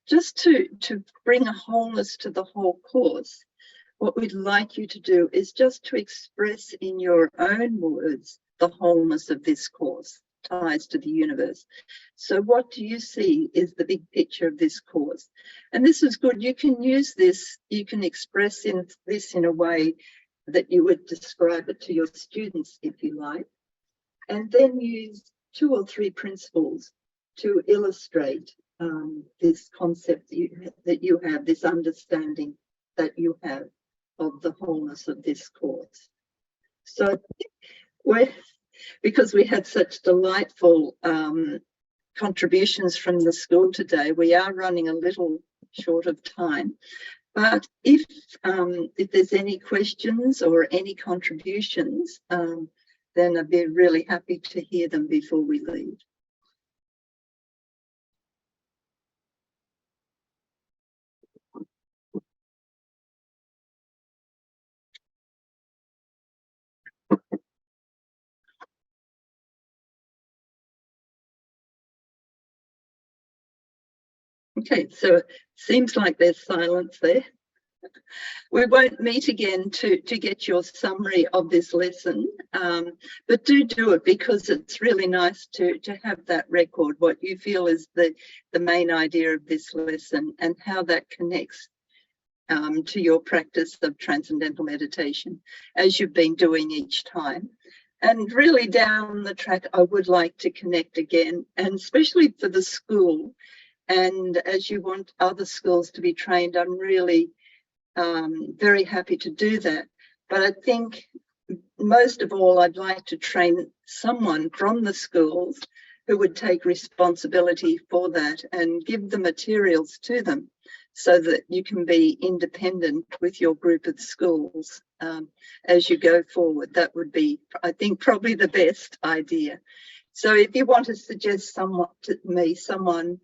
just to bring a wholeness to the whole course. What we'd like you to do is just to express in your own words the wholeness of this course, ties to the universe. So what do you see is the big picture of this course? And this is good. You can use this, you can express this in a way that you would describe it to your students if you like, and then use 2 or 3 principles to illustrate this concept that you have, this understanding that you have of the wholeness of this course. So because we had such delightful contributions from the school today, we are running a little short of time. But if there's any questions or any contributions, then I'd be really happy to hear them before we leave. Okay, so it seems like there's silence there. We won't meet again to get your summary of this lesson, but do it because it's really nice to have that record, what you feel is the main idea of this lesson and how that connects to your practice of transcendental meditation as you've been doing each time. And really down the track, I would like to connect again, and especially for the school. And as you want other schools to be trained, I'm really very happy to do that. But I think most of all, I'd like to train someone from the schools who would take responsibility for that and give the materials to them so that you can be independent with your group of schools as you go forward. That would be, I think, probably the best idea. So if you want to suggest someone to me, someone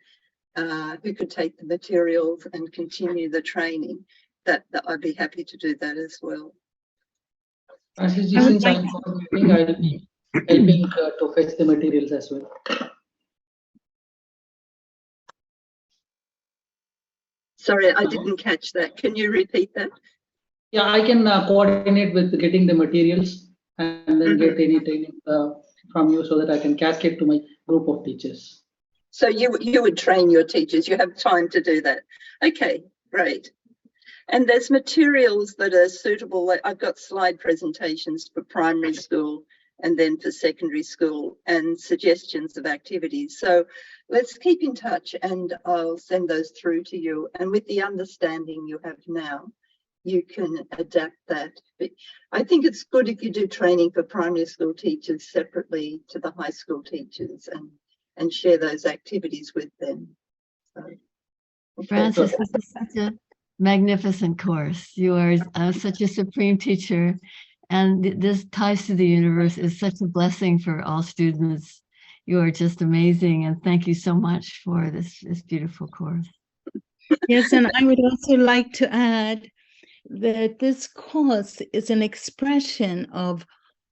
who could take the materials and continue the training, that I'd be happy to do that as well. Since I'm coordinating, I'll be helping to fetch the materials as well. Sorry, I didn't catch that. Can you repeat that? Yeah, I can coordinate with getting the materials and then get any training from you so that I can cascade to my group of teachers. So you would train your teachers. You have time to do that. Okay, great. And there's materials that are suitable. I've got slide presentations for primary school and then for secondary school and suggestions of activities. So let's keep in touch and I'll send those through to you. And with the understanding you have now, you can adapt that. But I think it's good if you do training for primary school teachers separately to the high school teachers and share those activities with them. So, okay. Francis, this is such a magnificent course. You are such a supreme teacher, and this Ties to the Universe is such a blessing for all students. You are just amazing, and thank you so much for this beautiful course. Yes, and I would also like to add that this course is an expression of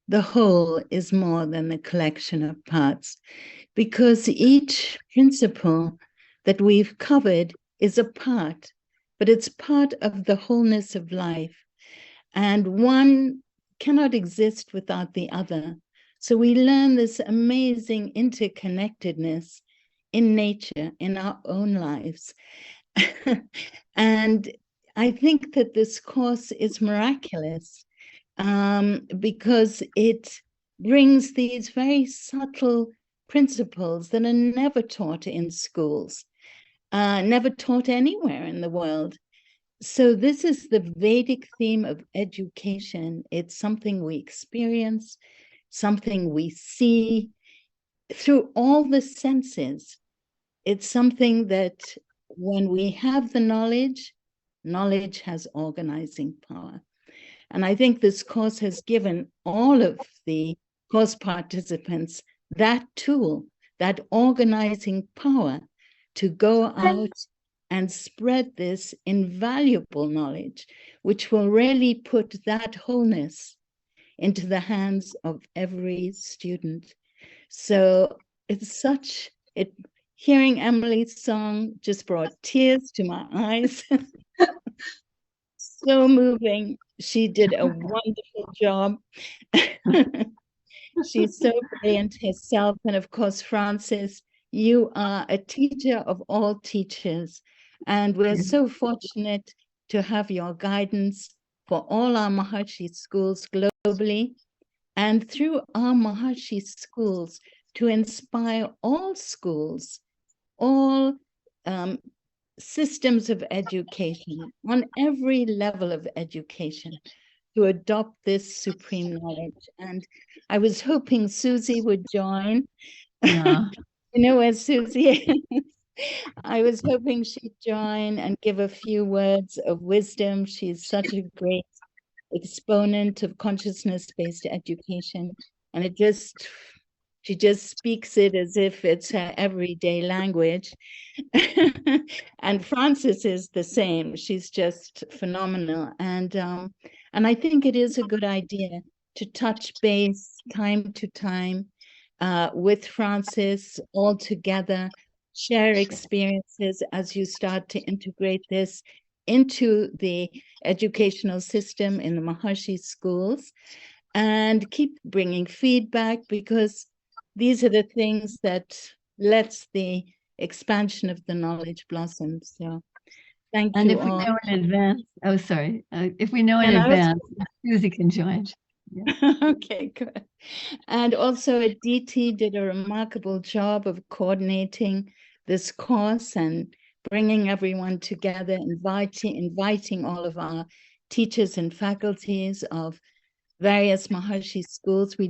the whole is more than a collection of parts, because each principle that we've covered is a part, but it's part of the wholeness of life. And one cannot exist without the other. So we learn this amazing interconnectedness in nature, in our own lives. And I think that this course is miraculous because it brings these very subtle principles that are never taught in schools, never taught anywhere in the world. So this is the Vedic theme of education. It's something we experience, something we see through all the senses. It's something that when we have the knowledge, knowledge has organizing power. And I think this course has given all of the course participants that tool, that organizing power to go out and spread this invaluable knowledge, which will really put that wholeness into the hands of every student. So it's such, hearing Emily's song just brought tears to my eyes. So moving. She did a wonderful job. She's so brilliant herself. And of course, Francis, you are a teacher of all teachers. And we're so fortunate to have your guidance for all our Maharshi schools globally, and through our Maharshi schools to inspire all schools, all systems of education, on every level of education, to adopt this supreme knowledge. And I was hoping Susie would join. Yeah. You know where Susie is? I was hoping she'd join and give a few words of wisdom. She's such a great exponent of consciousness-based education. And she just speaks it as if it's her everyday language. And Frances is the same. She's just phenomenal. And I think it is a good idea to touch base time to time with Frances all together, share experiences as you start to integrate this. into the educational system in the Maharshi schools, and keep bringing feedback, because these are the things that lets the expansion of the knowledge blossom. So thank And you if we all. know in advance, oh, sorry, if we know in And I was- advance, Susie can join. Yeah. Okay, good. And also Aditi did a remarkable job of coordinating this course and bringing everyone together, inviting all of our teachers and faculties of various Maharshi schools. We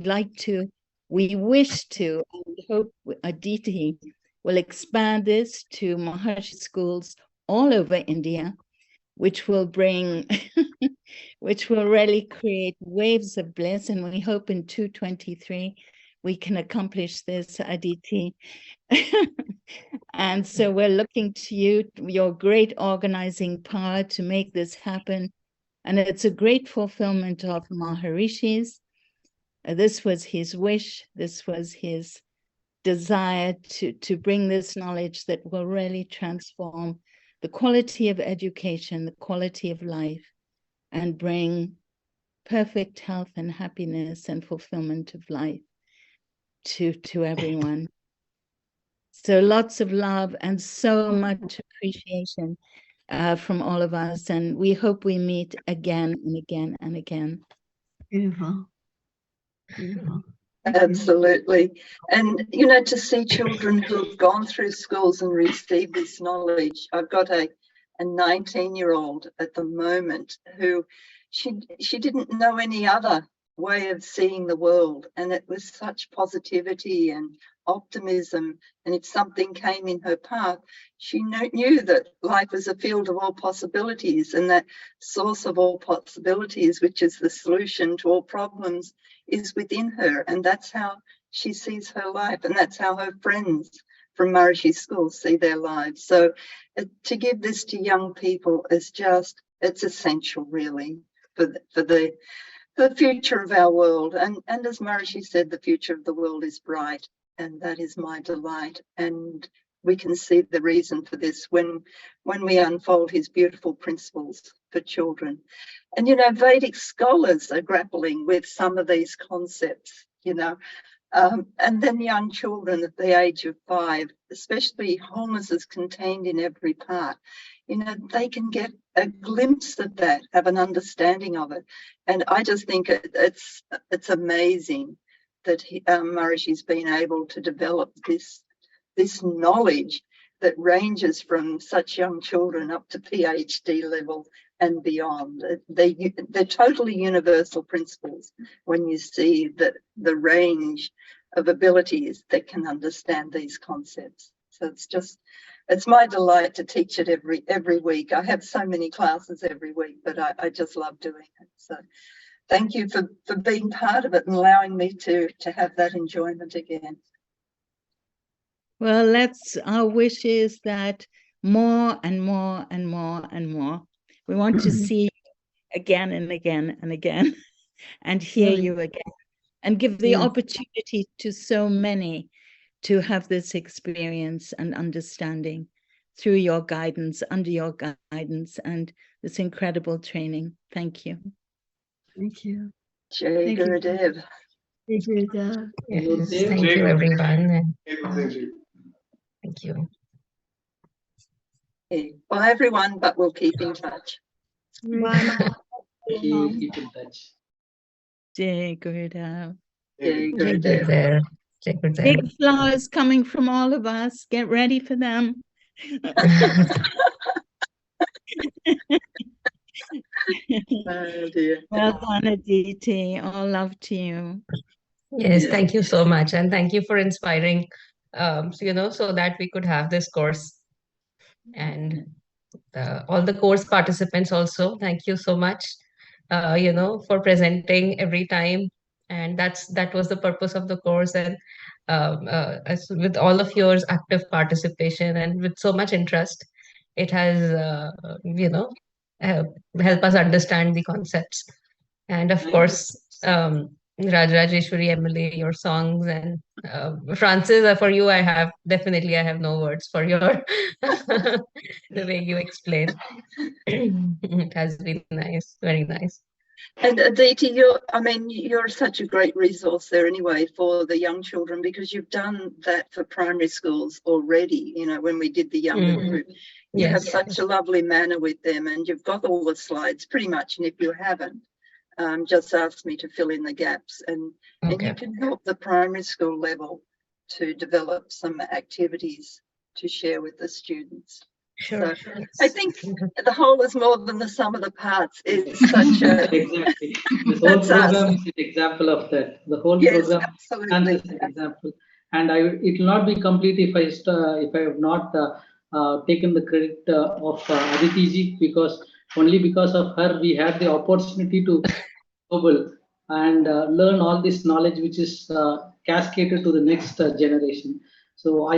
wish to, and hope Aditi will expand this to Maharshi schools all over India, which will bring, which will really create waves of bliss. And we hope in 2023 we can accomplish this, Aditi. And so we're looking to you, your great organizing power, to make this happen. And it's a great fulfillment of Maharishi's. This was his wish, this was his desire to bring this knowledge that will really transform the quality of education, the quality of life, and bring perfect health and happiness and fulfillment of life to everyone. So lots of love and so much appreciation from all of us. And we hope we meet again and again and again. Beautiful. Beautiful. Absolutely. And, you know, to see children who have gone through schools and received this knowledge. I've got a 19-year-old at the moment who she didn't know any other way of seeing the world. And it was such positivity and optimism. And if something came in her path, she knew that life was a field of all possibilities, and that source of all possibilities, which is the solution to all problems, is within her. And that's how she sees her life, and that's how her friends from Maharishi schools see their lives. So to give this to young people is just, it's essential really for the future of our world. And as Maharishi said, the future of the world is bright, and that is my delight. And we can see the reason for this when we unfold his beautiful principles for children. And, you know, Vedic scholars are grappling with some of these concepts, you know, and then young children at the age of 5, especially wholeness is contained in every part. You know, they can get a glimpse of that, have an understanding of it. And I just think it's amazing that Maharishi's been able to develop this knowledge that ranges from such young children up to PhD level and beyond. They're totally universal principles when you see the range of abilities that can understand these concepts. So it's my delight to teach it every week. I have so many classes every week, but I just love doing it. So thank you for being part of it and allowing me to have that enjoyment again. Well, our wish is that more and more and more and more. We want to see you again and again and again, and hear you again, and give the opportunity to so many to have this experience and understanding through your guidance, under your guidance, and this incredible training. Thank you. Thank you. Jai Gurudev. Jai Gurudev. Yes, thank you, everyone. Thank you. Bye, everyone, but we'll keep in touch. Bye. Keep in touch. Jai Gurudev. Jai Jai Gurudev. Gurudev. Jai Gurudev. Big flowers coming from all of us. Get ready for them. Oh dear. Well done, Aditi. All love to you. Yes, thank you so much. And thank you for inspiring, so that we could have this course. And all the course participants also, thank you so much, for presenting every time. And that was the purpose of the course. And with all of yours active participation and with so much interest, it has, help us understand the concepts. And of course, Rajeshwari, Emily, your songs, and Francis, for you, I have no words for your the way you explain. It has been nice, very nice. And Aditi, you're such a great resource there anyway for the young children, because you've done that for primary schools already. When we did the younger group, you have such a lovely manner with them, and you've got all the slides pretty much. And if you haven't, just ask me to fill in the gaps, and you can help the primary school level to develop some activities to share with the students. Sure. So I think the whole is more than the sum of the parts is such a exactly. This whole program is an example of that. The whole program stands as an example, and it will not be complete if I have not taken the credit of Aditi ji, because only because of her we had the opportunity to global and learn all this knowledge which is cascaded to the next generation. So I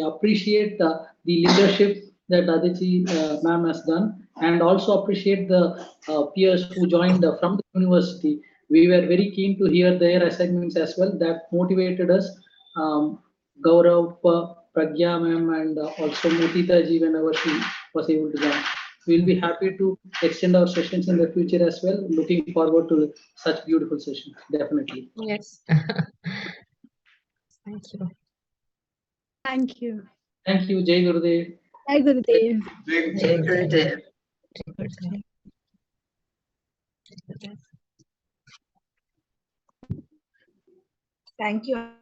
appreciate the leadership that Aditi ma'am has done, and also appreciate the peers who joined from the university. We were very keen to hear their assignments as well. That motivated us. Gaurav, Pragya ma'am, and also Mutita ji whenever she was able to join. We'll be happy to extend our sessions in the future as well. Looking forward to such beautiful sessions, definitely. Yes. Thank you. Thank you. Thank you. Jai Gurudev. Jai Gurudev. Jai Gurudev. Thank you.